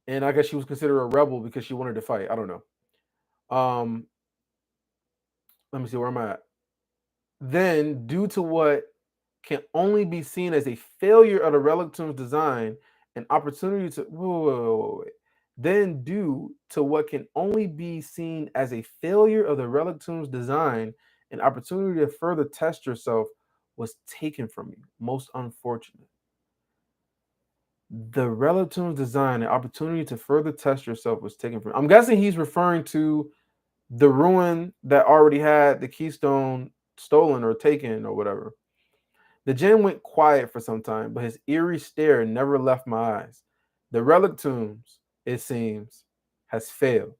and I guess she was considered a rebel because she wanted to fight. I don't know. Um, Let me see where I'm at. Then, due to what can only be seen as a failure of the Relic Tomb's design, an opportunity to wait. Then, due to what can only be seen as a failure of the Relic Tomb's design, an opportunity to further test yourself was taken from you. Most unfortunate. The Relic Tomb's design, an opportunity to further test yourself was taken from you. I'm guessing he's referring to the ruin that already had the keystone stolen or taken or whatever. The Jinn went quiet for some time, but his eerie stare never left my eyes. The relic tombs, it seems, has failed.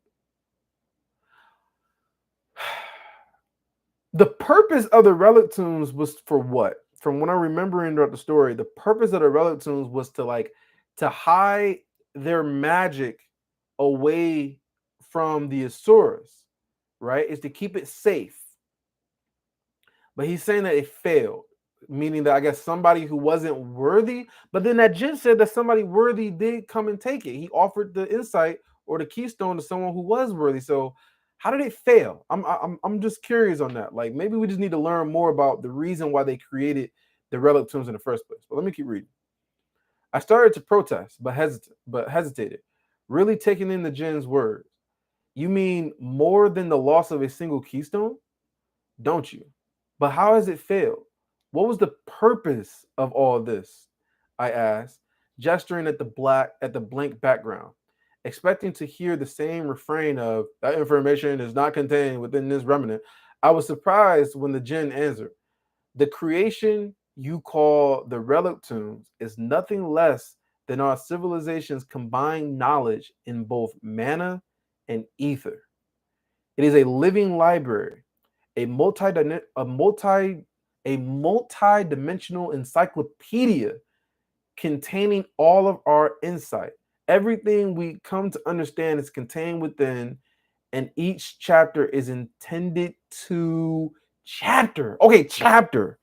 The purpose of the relic tombs was for what? From what I'm remembering throughout the story, the purpose of the relic tombs was to hide their magic away from the Asuras, right? Is to keep it safe. But he's saying that it failed, meaning that I guess somebody who wasn't worthy. But then that Jin said that somebody worthy did come and take it. He offered the insight or the keystone to someone who was worthy. So how did it fail? I'm just curious on that. Like maybe we just need to learn more about the reason why they created the relic tombs in the first place. But let me keep reading. I started to protest, but hesitated, really taking in the Jin's words. You mean more than the loss of a single keystone? Don't you? But how has it failed? What was the purpose of all this? I asked, gesturing at the blank background, expecting to hear the same refrain of that information is not contained within this remnant. I was surprised when the Jinn answered. The creation you call the relic tombs is nothing less than our civilization's combined knowledge in both mana and ether. It is a living library, a multi a multi-dimensional encyclopedia containing all of our insight. Everything we come to understand is contained within, and each chapter is intended to chapter. Okay, chapter.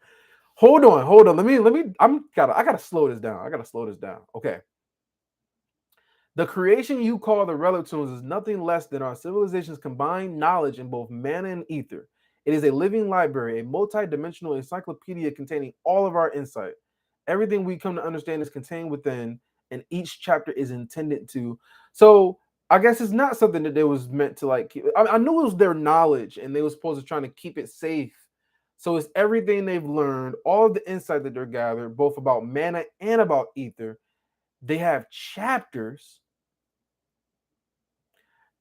Hold on. Let me. I gotta slow this down. Okay. The creation you call the relic tombs is nothing less than our civilization's combined knowledge in both mana and ether. It is a living library, a multi-dimensional encyclopedia containing all of our insight. Everything we come to understand is contained within, and each chapter is intended to. So I guess it's not something that they was meant to like keep. I knew it was their knowledge, and they were supposed to trying to keep it safe. So it's everything they've learned, all of the insight that they're gathered, both about mana and about ether. They have chapters.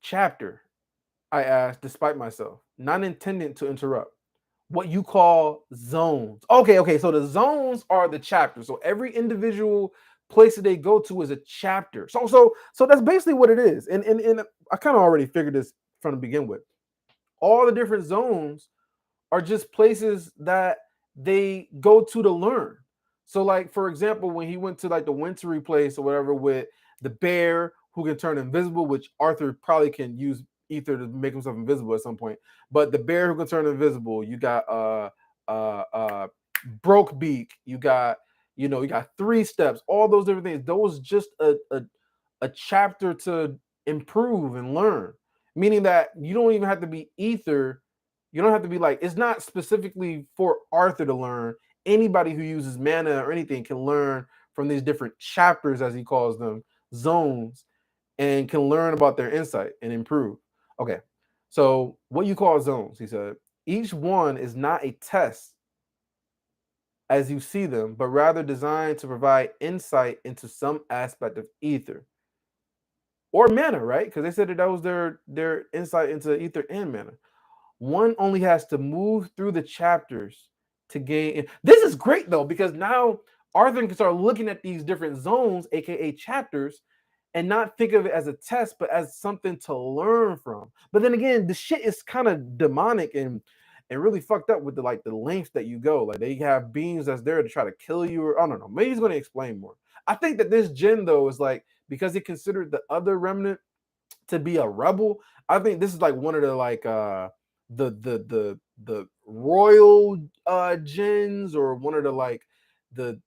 Chapter, I asked, despite myself, not intending to interrupt. What you call zones. Okay. So the zones are the chapters. So every individual place that they go to is a chapter. So that's basically what it is. And I kind of already figured this from the begin with. All the different zones are just places that they go to learn. So, like for example, when he went to like the wintry place or whatever with the bear who can turn invisible, which Arthur probably can use ether to make himself invisible at some point. But the bear who can turn invisible, you got broke beak, you got three steps, all those different things. Those just a chapter to improve and learn. Meaning that you don't even have to be ether. You don't have to be like, it's not specifically for Arthur to learn. Anybody who uses mana or anything can learn from these different chapters, as he calls them, zones, and can learn about their insight and improve. Okay. So, what you call zones, he said, each one is not a test as you see them, but rather designed to provide insight into some aspect of ether or mana, right? Because they said that was their insight into ether and mana. One only has to move through the chapters to gain. This is great though, because now Arthur can start looking at these different zones, aka chapters, and not think of it as a test, but as something to learn from. But then again, the shit is kind of demonic and really fucked up with the like the lengths that you go. Like they have beings that's there to try to kill you, or I don't know. Maybe he's going to explain more. I think that this Jin though is like, because he considered the other remnant to be a rebel. I think this is like one of the like the royal Jins, or one of the like the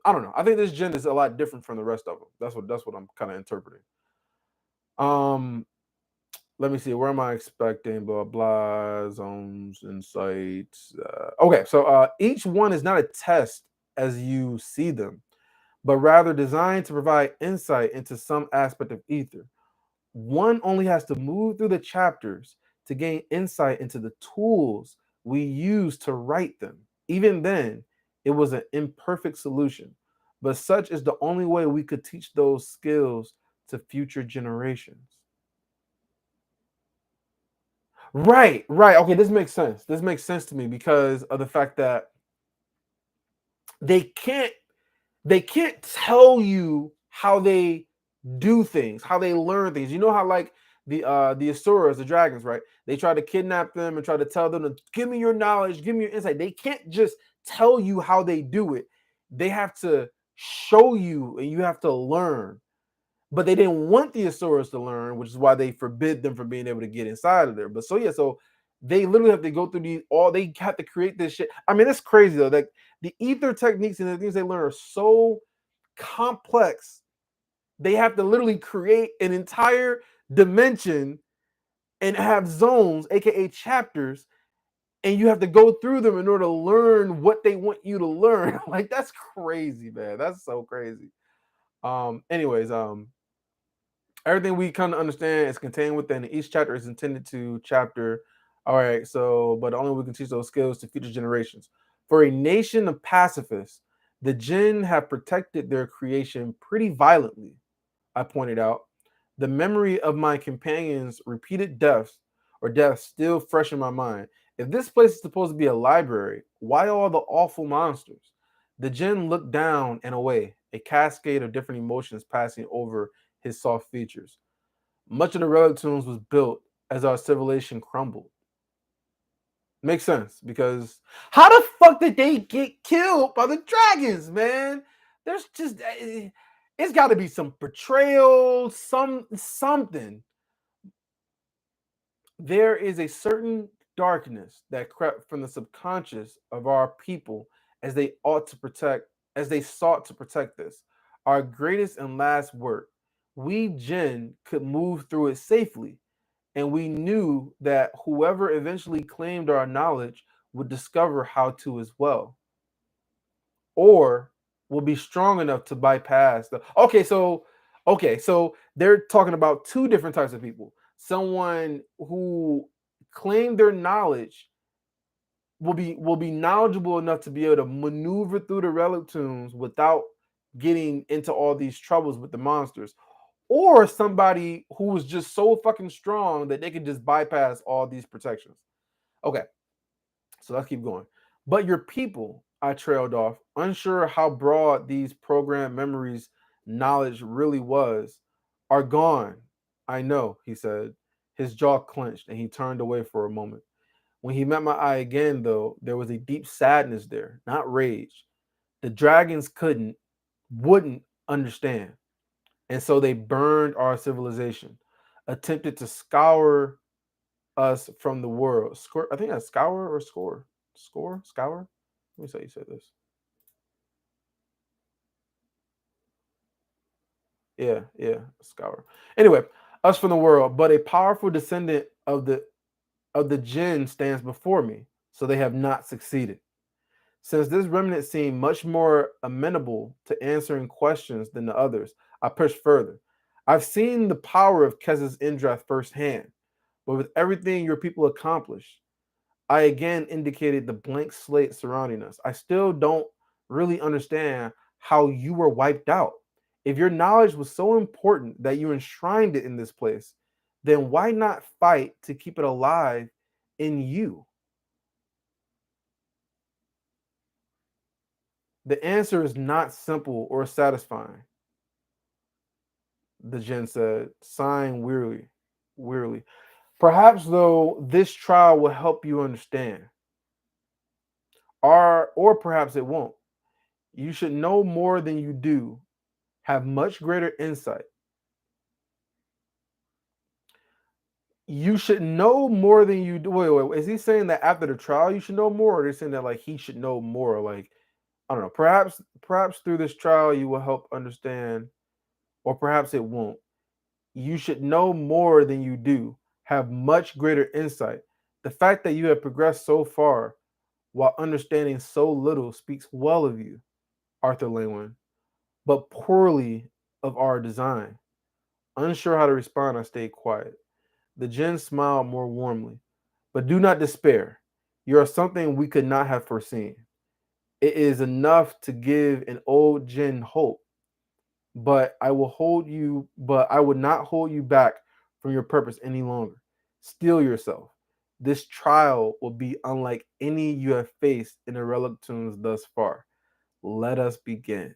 I don't know. I think this Jin is a lot different from the rest of them. That's what I'm kind of interpreting. Um, let me see. Where am I expecting? Blah blah zones, insights. Okay, so each one is not a test as you see them, but rather designed to provide insight into some aspect of ether. One only has to move through the chapters to gain insight into the tools we use to write them. Even then, it was an imperfect solution, but such is the only way we could teach those skills to future generations. Right, right. Okay, this makes sense. This makes sense to me because of the fact that they can't they can't tell you how they do things, how they learn things. You know how like the Asuras, the dragons, right? They try to kidnap them and try to tell them to give me your knowledge, give me your insight. They can't just tell you how they do it. They have to show you and you have to learn. But they didn't want the Asuras to learn, which is why they forbid them from being able to get inside of there. But so yeah, so they literally have to go through these all they have to create this shit. I mean, it's crazy though. Like the ether techniques and the things they learn are so complex. They have to literally create an entire dimension and have zones, aka chapters, and you have to go through them in order to learn what they want you to learn. Like that's crazy, man. That's so crazy. Anyways, everything we come to understand is contained within each chapter is intended to chapter. All right, so but only we can teach those skills to future generations. For a nation of pacifists, the Jinn have protected their creation pretty violently. I pointed out. The memory of my companions' repeated deaths still fresh in my mind. If this place is supposed to be a library, why all the awful monsters? The Jinn looked down and away, a cascade of different emotions passing over his soft features. Much of the relic tombs was built as our civilization crumbled. Makes sense because how the fuck did they get killed by the dragons, man? There's just it's got to be some betrayal, something. There is a certain darkness that crept from the subconscious of our people as they ought to protect, as they sought to protect this. Our greatest and last work. We Jinn could move through it safely, and we knew that whoever eventually claimed our knowledge would discover how to as well, or will be strong enough to bypass the. Okay, so they're talking about two different types of people. Someone who claimed their knowledge will be knowledgeable enough to be able to maneuver through the relic tombs without getting into all these troubles with the monsters, or somebody who was just so fucking strong that they could just bypass all these protections. Okay, so let's keep going. But your people, I trailed off, unsure how broad these program memories knowledge really was, are gone. I know, he said. His jaw clenched and he turned away for a moment. When he met my eye again, though, there was a deep sadness there, not rage. The dragons wouldn't understand. And so they burned our civilization, attempted to scour us from the world. I think that's scour or score. Scour. Let me say you said this. Yeah, scour. Anyway, us from the world, but a powerful descendant of the jinn stands before me, so they have not succeeded. Since this remnant seemed much more amenable to answering questions than the others, I pushed further. I've seen the power of Kes's Indrath firsthand, but with everything your people accomplished, I again indicated the blank slate surrounding us. I still don't really understand how you were wiped out. If your knowledge was so important that you enshrined it in this place, then why not fight to keep it alive in you? The answer is not simple or satisfying, the Jinn said, sighing wearily. Perhaps, though, this trial will help you understand. Or perhaps it won't. You should know more than you do, have much greater insight. You should know more than you do. Wait. Is he saying that after the trial you should know more, or is he saying that like he should know more? Like, I don't know. Perhaps through this trial you will help understand, or perhaps it won't. You should know more than you do, have much greater insight. The fact that you have progressed so far while understanding so little speaks well of you, Arthur Lewin, but poorly of our design. Unsure how to respond, I stayed quiet. The Jinn smiled more warmly. But do not despair. You are something we could not have foreseen. It is enough to give an old Jinn hope. But I would not hold you back from your purpose any longer. Steel yourself. This trial will be unlike any you have faced in the Relic Tombs thus far. Let us begin.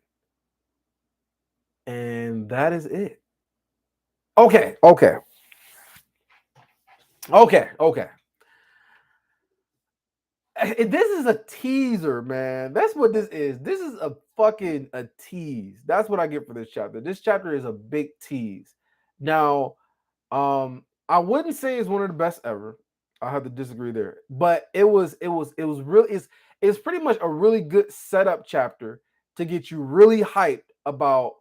And that is it. Okay. This is a teaser, man. That's what this is. This is a fucking a tease. That's what I get for this chapter. This chapter is a big tease. Now, I wouldn't say it's one of the best ever. I have to disagree there. But it was really it's pretty much a really good setup chapter to get you really hyped about.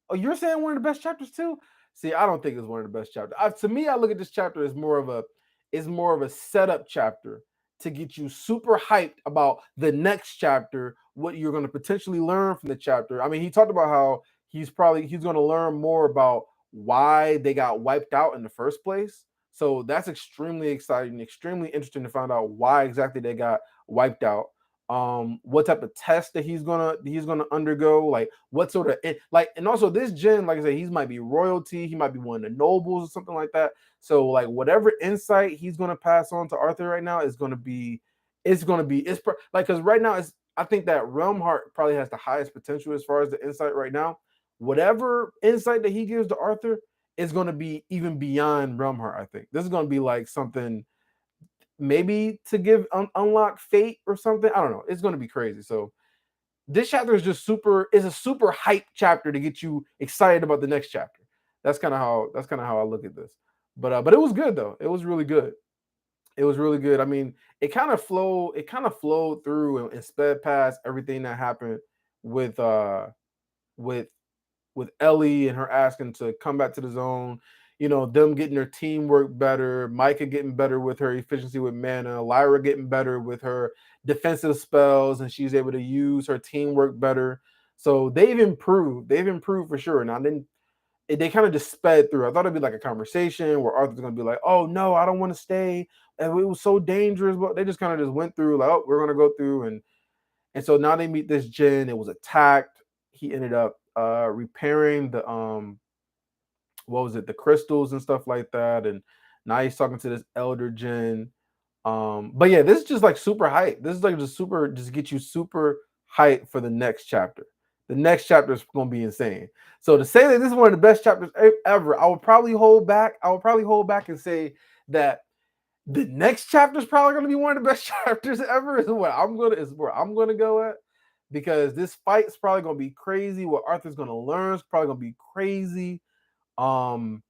Oh, you're saying one of the best chapters too? See, I don't think it's one of the best chapters. To me, I look at this chapter as more of a setup chapter to get you super hyped about the next chapter, what you're going to potentially learn from the chapter. I mean, he talked about how he's going to learn more about why they got wiped out in the first place. So that's extremely exciting, extremely interesting to find out why exactly they got wiped out. What type of test that he's gonna undergo, like what sort of like, and also this Jinn, like I said, he might be royalty, he might be one of the nobles or something like that. So like whatever insight he's gonna pass on to Arthur right now is gonna be, like, because right now it's, I think that Realmheart probably has the highest potential as far as the insight right now. Whatever insight that he gives to Arthur is gonna be even beyond Realmheart. I think this is gonna be like something maybe to give unlock fate or something. I don't know. It's going to be crazy. So this chapter is just super. It's a super hype chapter to get you excited about the next chapter. That's kind of how I look at this. But it was good though. It was really good. It was really good. I mean, it kind of flowed. It kind of flowed through and sped past everything that happened with with with Ellie and her asking to come back to the zone. You know, them getting their teamwork better, Micah getting better with her efficiency with mana, Lyra getting better with her defensive spells, and she's able to use her teamwork better. So they've improved. They've improved for sure. Now then they kind of just sped through. I thought it'd be like a conversation where Arthur's gonna be like, "Oh no, I don't want to stay. And it was so dangerous." But they just kind of just went through like, "Oh, we're gonna go through," and so now they meet this Jinn. It was attacked. He ended up repairing the what was it, the crystals and stuff like that. And now he's talking to this elder Jinn. But yeah, this is just like super hype. This is like just get you super hype for the next chapter. The next chapter is gonna be insane. So to say that this is one of the best chapters ever, I would probably hold back. I would probably hold back and say that the next chapter is probably going to be one of the best chapters ever. Is where I'm gonna go at, because this fight is probably going to be crazy. What Arthur's going to learn is probably going to be crazy. Um,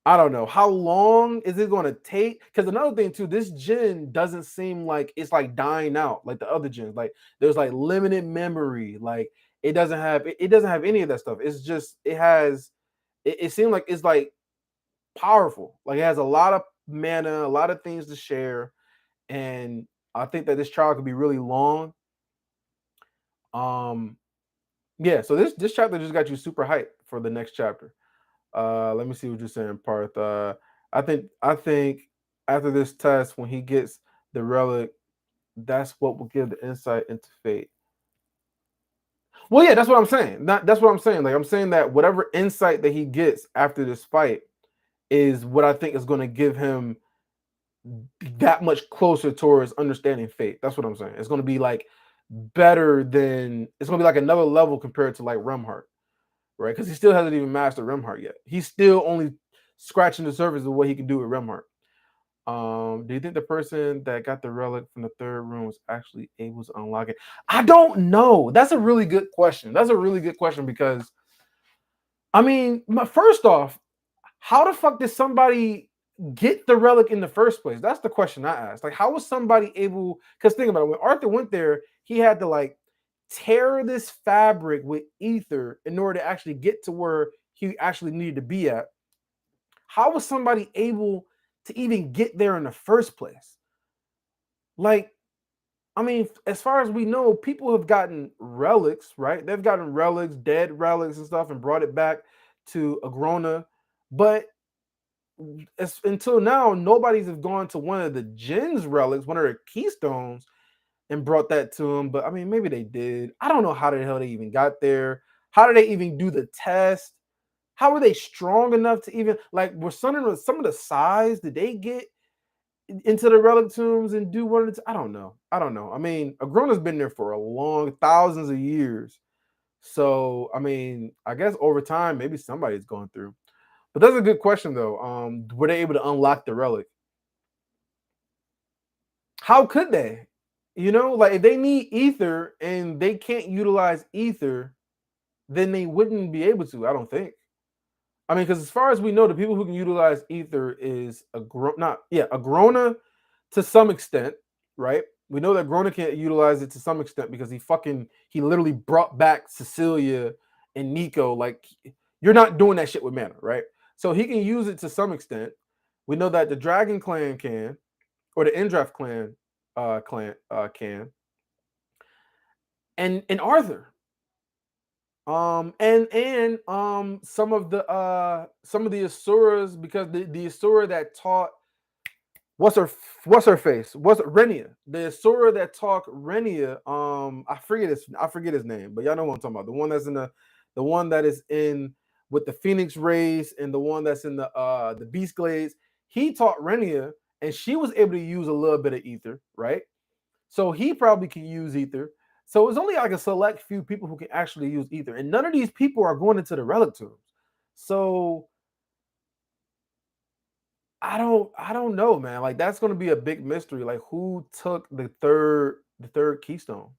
I don't know how long is it going to take. Because another thing too, this Jinn doesn't seem like it's like dying out like the other Jinns. Like there's like limited memory. Like it doesn't have any of that stuff. It's just it seemed like it's like powerful. Like it has a lot of mana, a lot of things to share, and I think that this trial could be really long. Um, yeah. So this chapter just got you super hyped for the next chapter. Let me see what you're saying, Parth. I think after this test, when he gets the relic, that's what will give the insight into fate. Well, yeah, that's what I'm saying. That's what I'm saying. Like I'm saying that whatever insight that he gets after this fight is what I think is going to give him that much closer towards understanding fate. That's what I'm saying. It's going to be like better than it's gonna be like another level compared to like Remhart, right? Because he still hasn't even mastered Remhart yet. He's still only scratching the surface of what he can do with Remhart. Do you think the person that got the relic from the third room was actually able to unlock it? I don't know. That's a really good question. That's a really good question because I mean, first off, how the fuck did somebody get the relic in the first place? That's the question I asked. Like, how was somebody able? Because think about it, when Arthur went there, he had to like tear this fabric with ether in order to actually get to where he actually needed to be at. How was somebody able to even get there in the first place? Like, I mean, as far as we know, people have gotten relics, right? They've gotten relics, dead relics and stuff, and brought it back to Agrona. But until now, nobody's have gone to one of the Jin's relics, one of their keystones, and brought that to him. But I mean, maybe they did. I don't know how the hell they even got there. How did they even do the test? How were they strong enough to even like were some of the size did they get into the relic tombs and do one of the I don't know. I don't know. I mean, Agrona's been there for a long thousands of years. So I mean, I guess over time, maybe somebody's going through. But that's a good question though. Were they able to unlock the relic? How could they? You know, like if they need ether and they can't utilize ether, then they wouldn't be able to. I don't think. I mean, because as far as we know, the people who can utilize ether is a Grona to some extent, right? We know that Grona can't utilize it to some extent because he literally brought back Cecilia and Nico. Like you're not doing that shit with mana, right? So he can use it to some extent. We know that the Dragon Clan can, or the Endraft clan can, and Arthur. And some of the Asuras because the Asura that taught what's her what's her face? What's Renia? The Asura that taught Renia, I forget his name, but y'all know what I'm talking about. The one that is in with the Phoenix race and the one that's in the Beast Glades. He taught Renia and she was able to use a little bit of ether, right? So he probably can use ether. So it's only like a select few people who can actually use ether, and none of these people are going into the relic tombs. So I don't know, man. Like that's going to be a big mystery. Like who took the third keystone?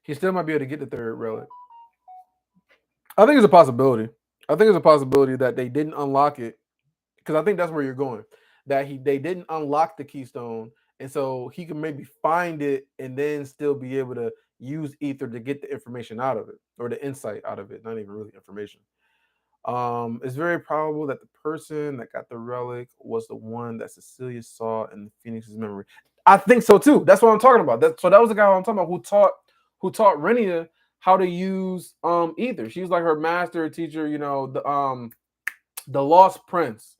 He still might be able to get the third relic. I think it's a possibility. I think it's a possibility that they didn't unlock it because I think that's where you're going. That they didn't unlock the keystone, and so he can maybe find it and then still be able to use ether to get the information out of it or the insight out of it. Not even really information. It's very probable that the person that got the relic was the one that Cecilia saw in the Phoenix's memory. I think so too. That's what I'm talking about. So that was the guy I'm talking about who taught Renia how to use ether. She's like her master teacher. You know the Lost Prince.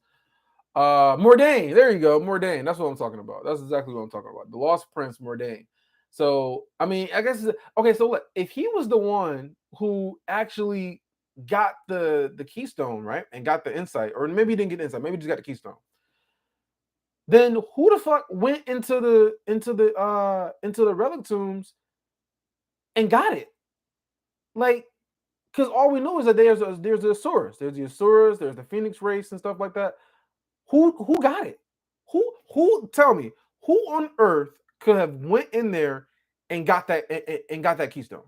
Mordain. There you go, Mordain. That's what I'm talking about. That's exactly what I'm talking about. The Lost Prince, Mordain. So I mean, I guess okay. So what if he was the one who actually got the keystone right and got the insight, or maybe he didn't get insight, maybe he just got the keystone. Then who the fuck went into the relic tombs and got it? Like, because all we know is that there's the Asuras, there's the Phoenix race and stuff like that. Who got it? Who tell me who on earth could have went in there and got and got that keystone?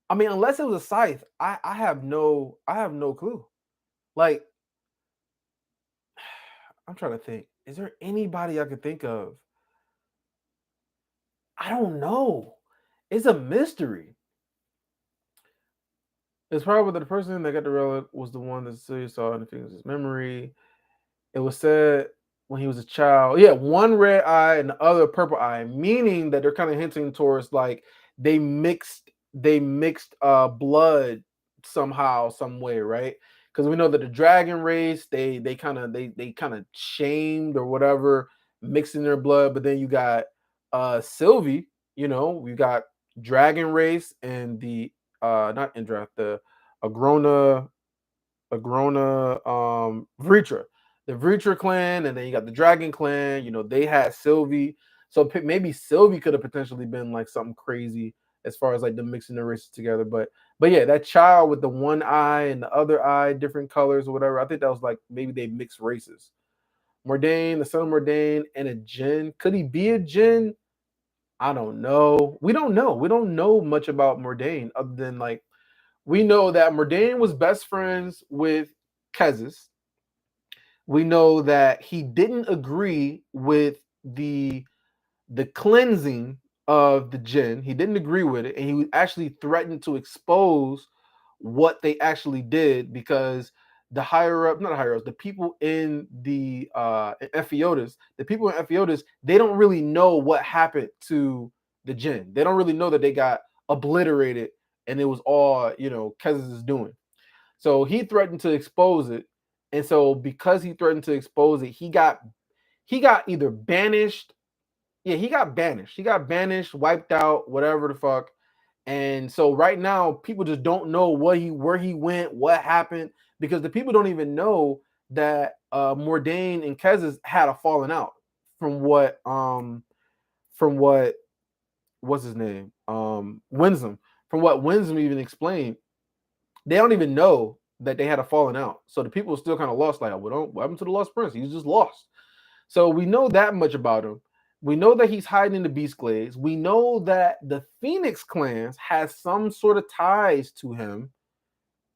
I mean, unless it was a scythe, I have no clue. Like, I'm trying to think. Is there anybody I could think of? I don't know. It's a mystery. It's probably that the person that got the relic was the one that Celia saw in the Phoenix's memory. It was said when he was a child. Yeah, one red eye and the other purple eye, meaning that they're kind of hinting towards like they mixed blood somehow, some way, right? Because we know that the dragon race, they kind of shamed or whatever, mixing their blood, but then you got Sylvie, you know, we got dragon race and the not Indrath, the Agrona Vritra. the Reacher clan, and then you got the Dragon clan. You know, they had Sylvie, so maybe Sylvie could have potentially been like something crazy as far as like them mixing the races together. But yeah, that child with the one eye and the other eye, different colors or whatever. I think that was like maybe they mixed races. Mordain, the son of Mordain, and a Jinn. Could he be a Jinn? I don't know. We don't know. We don't know much about Mordain other than like we know that Mordain was best friends with Kezis. We know that he didn't agree with the cleansing of the jinn. He didn't agree with it, and he actually threatened to expose what they actually did because the higher up, not the higher ups, the people in the Ephiodus, the people in Ephiodus, they don't really know what happened to the jinn. They don't really know that they got obliterated and it was all, you know, Kez's doing. So he threatened to expose it. And so because he threatened to expose it, he got either banished. Yeah, he got banished. He got banished, wiped out, whatever the fuck. And so right now, people just don't know where he went, what happened, because the people don't even know that Mordain and Kezis had a falling out from what what's his name? Winsome. From what Winsome even explained, they don't even know that they had a falling out. So the people are still kind of lost, like, what happened to the Lost Prince? He's just lost. So we know that much about him. We know that he's hiding in the Beast Glades. We know that the Phoenix clans has some sort of ties to him,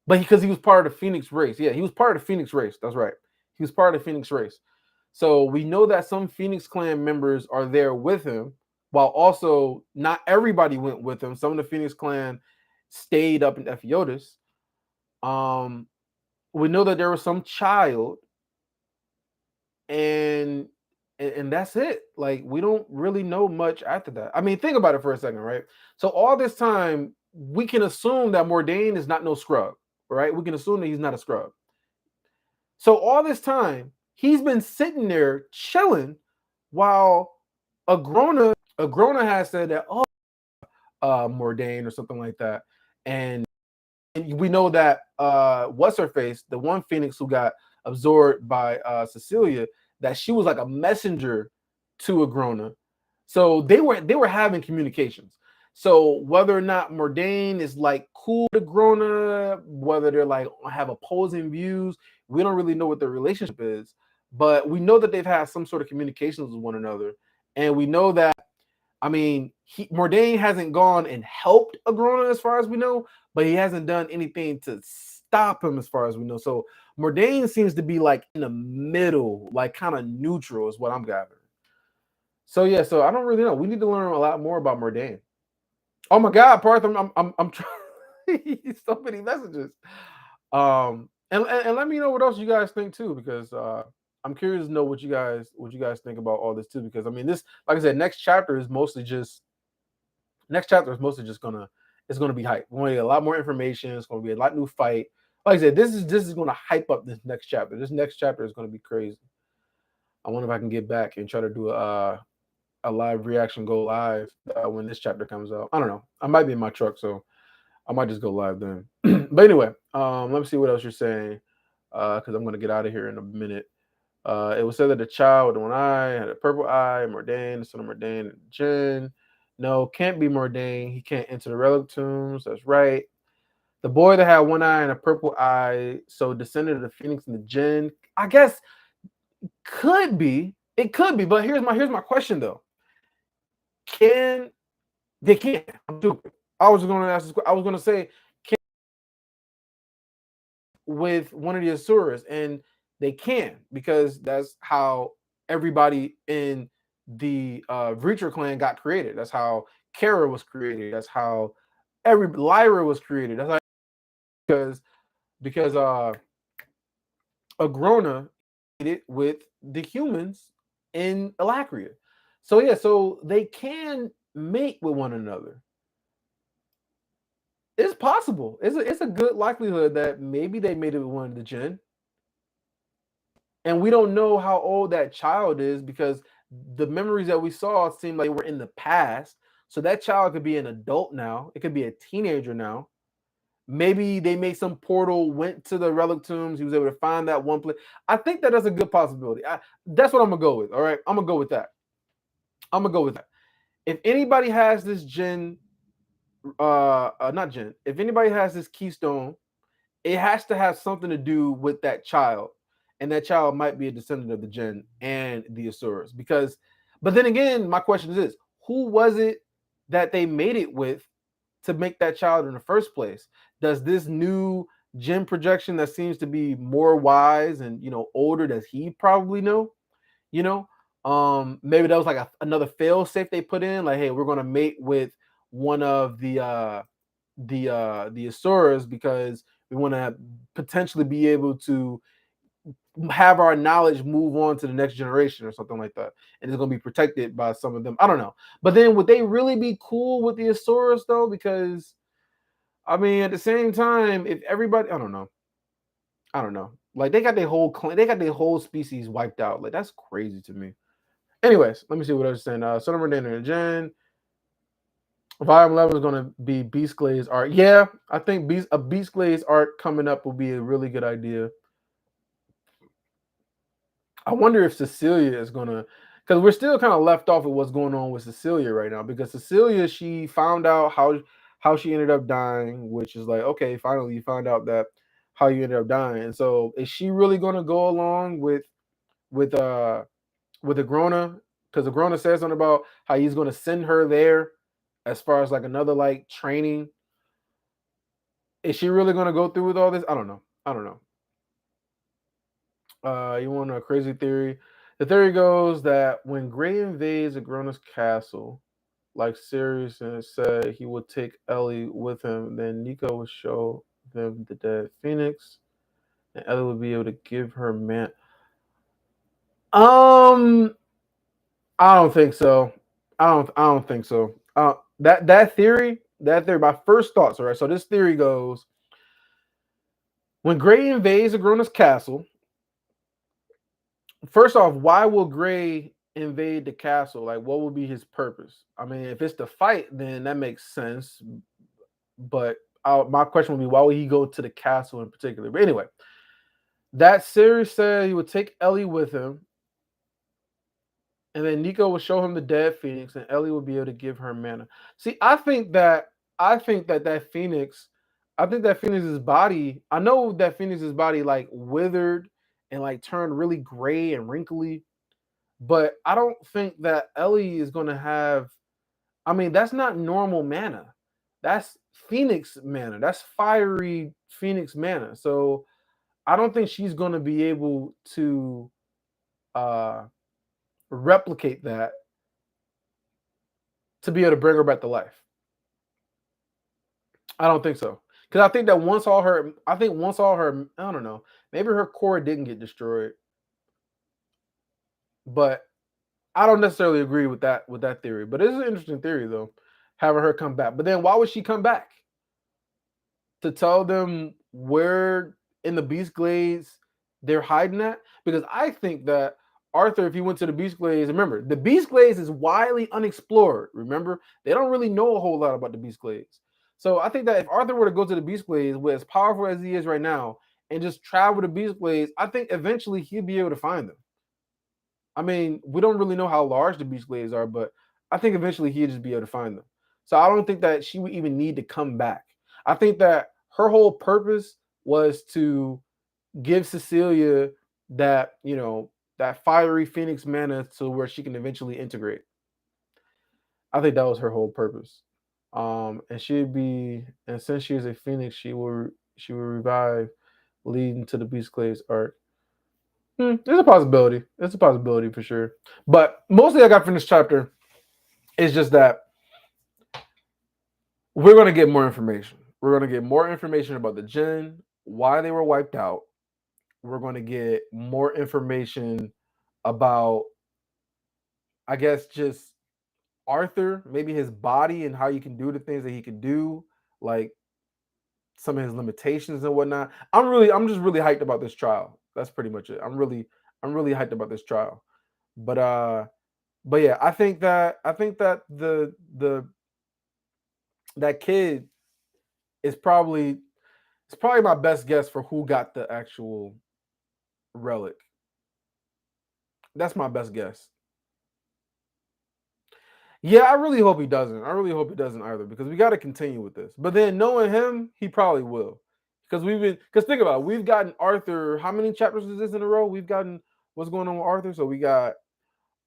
but because he was part of the Phoenix race. Yeah, he was part of the Phoenix race. That's right. He was part of the Phoenix race. So we know that some Phoenix clan members are there with him, while also not everybody went with him. Some of the Phoenix clan stayed up in Ephiodus. Um, we know that there was some child, and that's it. Like we don't really know much after that. I mean, think about it for a second, right? So all this time, we can assume that Mordain is not no scrub, right? We can assume that he's not a scrub. So all this time, he's been sitting there chilling while Agrona has said that, oh, Mordain or something like that. And we know that what's her face, the one Phoenix who got absorbed by Cecilia, that she was like a messenger to Agrona. So they were having communications. So whether or not Mordain is like cool to Agrona, whether they're like have opposing views, we don't really know what their relationship is. But we know that they've had some sort of communications with one another, and we know that I mean, Mordain hasn't gone and helped Agrona as far as we know, but he hasn't done anything to stop him as far as we know. So Mordain seems to be like in the middle, like kind of neutral, is what I'm gathering. So yeah, so I don't really know. We need to learn a lot more about Mordain. Oh my God, Parth, I'm trying. So many messages. And let me know what else you guys think too, because I'm curious to know what you guys think about all this too. Because I mean, this, like I said, next chapter is mostly just gonna it's gonna be hype. We're gonna get a lot more information. It's gonna be a lot new fight. Like I said, this is gonna hype up this next chapter. This next chapter is gonna be crazy. I wonder if I can get back and try to do a live reaction, go live when this chapter comes out. I don't know. I might be in my truck, so I might just go live then. But anyway, let me see what else you're saying, because I'm gonna get out of here in a minute. It was said that the child with the one eye had a purple eye, Mordain, the son of Mordain, and Jinn. No, can't be Mordain. He can't enter the relic tombs. That's right. The boy that had one eye and a purple eye, so descendant of the Phoenix and the Jinn. I guess could be. It could be, but here's my question though. Can they can't? I'm stupid. I was going to ask this. I was going to say with one of the Asuras, and they can because that's how everybody in the Reacher clan got created. That's how Kara was created. That's how every Lyra was created. That's how because Agrona it with the humans in Alacria. So yeah, so they can mate with one another. It's possible. It's a good likelihood that maybe they made it with one of the Jinn. And we don't know how old that child is because the memories that we saw seem like they were in the past. So that child could be an adult now. It could be a teenager now. Maybe they made some portal, went to the relic tombs. He was able to find that one place. I think that that's a good possibility. That's what I'm gonna go with. All right, I'm gonna go with that. I'm gonna go with that. If anybody has this Jinn, not Jinn. If anybody has this keystone, it has to have something to do with that child, and that child might be a descendant of the Jinn and the Asuras. Because, but then again, my question is this: who was it that they made it with to make that child in the first place? Does this new Jinn projection that seems to be more wise and older, does he probably know? You know, maybe that was like another fail safe they put in, like, hey, we're gonna mate with one of the Asuras because we want to potentially be able to have our knowledge move on to the next generation or something like that, and it's going to be protected by some of them. I don't know, but then would they really be cool with the Asuras though? Because I mean, at the same time, if everybody, I don't know, like they got their whole clan, they got their whole species wiped out. Like that's crazy to me. Anyways, let me see what I was saying. Son of Renana and Jen. Volume 11 is going to be Beast Glaze art. Yeah, I think Beast Glaze art coming up will be a really good idea. I wonder if Cecilia is going to, because we're still kind of left off of what's going on with Cecilia right now. Because Cecilia, she found out how she ended up dying, which is like, okay, finally you found out that how you ended up dying. And so, is she really going to go along with uh with Agrona? Because Agrona says something about how he's going to send her there as far as like another like training. Is she really going to go through with all this? I don't know. I don't know. You want a crazy theory? The theory goes that when Gray invades Agrona's castle, like Sirius and said he would take Ellie with him, then Nico would show them the dead Phoenix, and Ellie would be able to give her man. Um, I don't think so. I don't think so. That theory. My first thoughts. All right. So this theory goes: when Gray invades Agrona's castle, first off, why will Gray invade the castle? Like, what will be his purpose? I mean, if it's to fight, then that makes sense. But my question would be, why would he go to the castle in particular? But anyway, that series said he would take Ellie with him, and then Nico would show him the dead Phoenix, and Ellie would be able to give her mana. See, I think that Phoenix, I think that Phoenix's body. I know that Phoenix's body like withered and like turned really gray and wrinkly, but I don't think that Ellie is going to have. I mean, that's not normal mana. That's Phoenix mana. That's fiery Phoenix mana. So I don't think she's going to be able to uh, replicate that to be able to bring her back to life. I don't think so. Because I think that once all her, I don't know, maybe her core didn't get destroyed, but I don't necessarily agree with that theory. But it's an interesting theory though, having her come back. But then why would she come back? To tell them where in the Beast Glades they're hiding at? Because I think that Arthur, if he went to the Beast Glades, remember, the Beast Glades is widely unexplored. Remember, they don't really know a whole lot about the Beast Glades. So I think that if Arthur were to go to the Beast Glades, with as powerful as he is right now, and just travel to Beast Glades, I think eventually he'd be able to find them. I mean, we don't really know how large the Beast Glades are, but I think eventually he'd just be able to find them. So I don't think that she would even need to come back. I think that her whole purpose was to give Cecilia that, that fiery Phoenix mana to where she can eventually integrate. I think that was her whole purpose. And she'd be, and since she is a Phoenix, she will revive, leading to the Beast Glades arc. There's a possibility. It's a possibility for sure. But mostly I got from this chapter is just that we're going to get more information. We're going to get more information about the Jinn, why they were wiped out. We're going to get more information about, I guess, just Arthur, maybe his body and how you can do the things that he can do, like some of his limitations and whatnot. I'm just really hyped about this trial. That's pretty much it. I'm really hyped about this trial. But yeah, I think that the that kid is probably It's probably my best guess for who got the actual relic. That's my best guess. Yeah, I really hope he doesn't. I really hope he doesn't either because we got to continue with this. But then knowing him, he probably will. Because think about it, we've gotten Arthur. How many chapters is this in a row? We've gotten what's going on with Arthur. So we got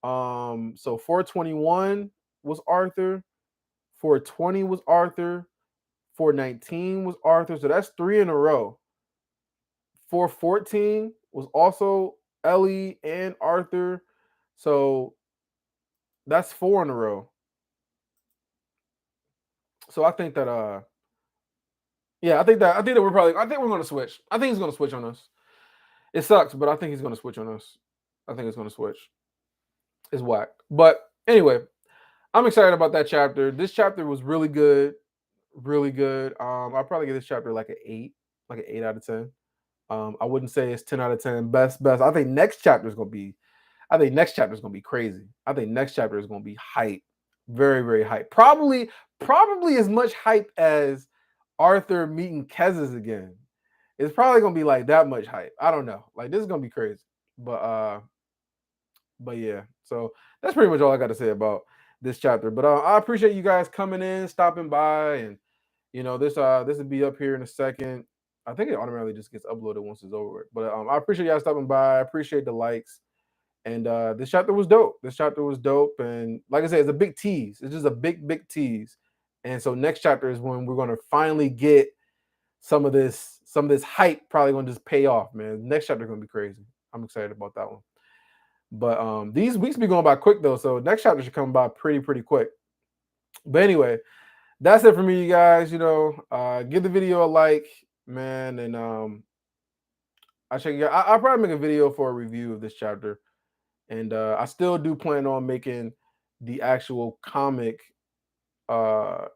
so 421 was Arthur, 420 was Arthur, 419 was Arthur. So that's 3 in a row. 414 was also Ellie and Arthur. So that's 4 in a row. So I think that yeah, I think that we're gonna switch. I think he's gonna switch on us. It sucks, but I think he's gonna switch on us. I think it's gonna switch. It's whack. But anyway, I'm excited about that chapter. This chapter was really good. Really good. I'll probably give this chapter like an 8 out of 10. I wouldn't say it's 10 out of 10. Best. I think next chapter is gonna be crazy. I think next chapter is gonna be hype. Very, very hype. Probably as much hype as Arthur meeting Kez's again. It's probably gonna be like that much hype. I don't know. Like this is gonna be crazy. But yeah. So that's pretty much all I got to say about this chapter. But I appreciate you guys coming in, stopping by, and this will be up here in a second. I think it automatically just gets uploaded once it's over with. But I appreciate y'all stopping by. I appreciate the likes. And this chapter was dope. And like I said, it's a big tease. It's just a big tease. And so next chapter is when we're gonna finally get some of this hype probably gonna just pay off, man. Next chapter is gonna be crazy. I'm excited about that one. But these weeks be going by quick though, so next chapter should come by pretty quick. But anyway, that's it for me, you guys. Give the video a like, man, and I'll probably make a video for a review of this chapter. And I still do plan on making the actual comic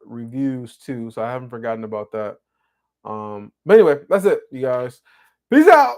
reviews too, so I haven't forgotten about that. But anyway, that's it, you guys. Peace out.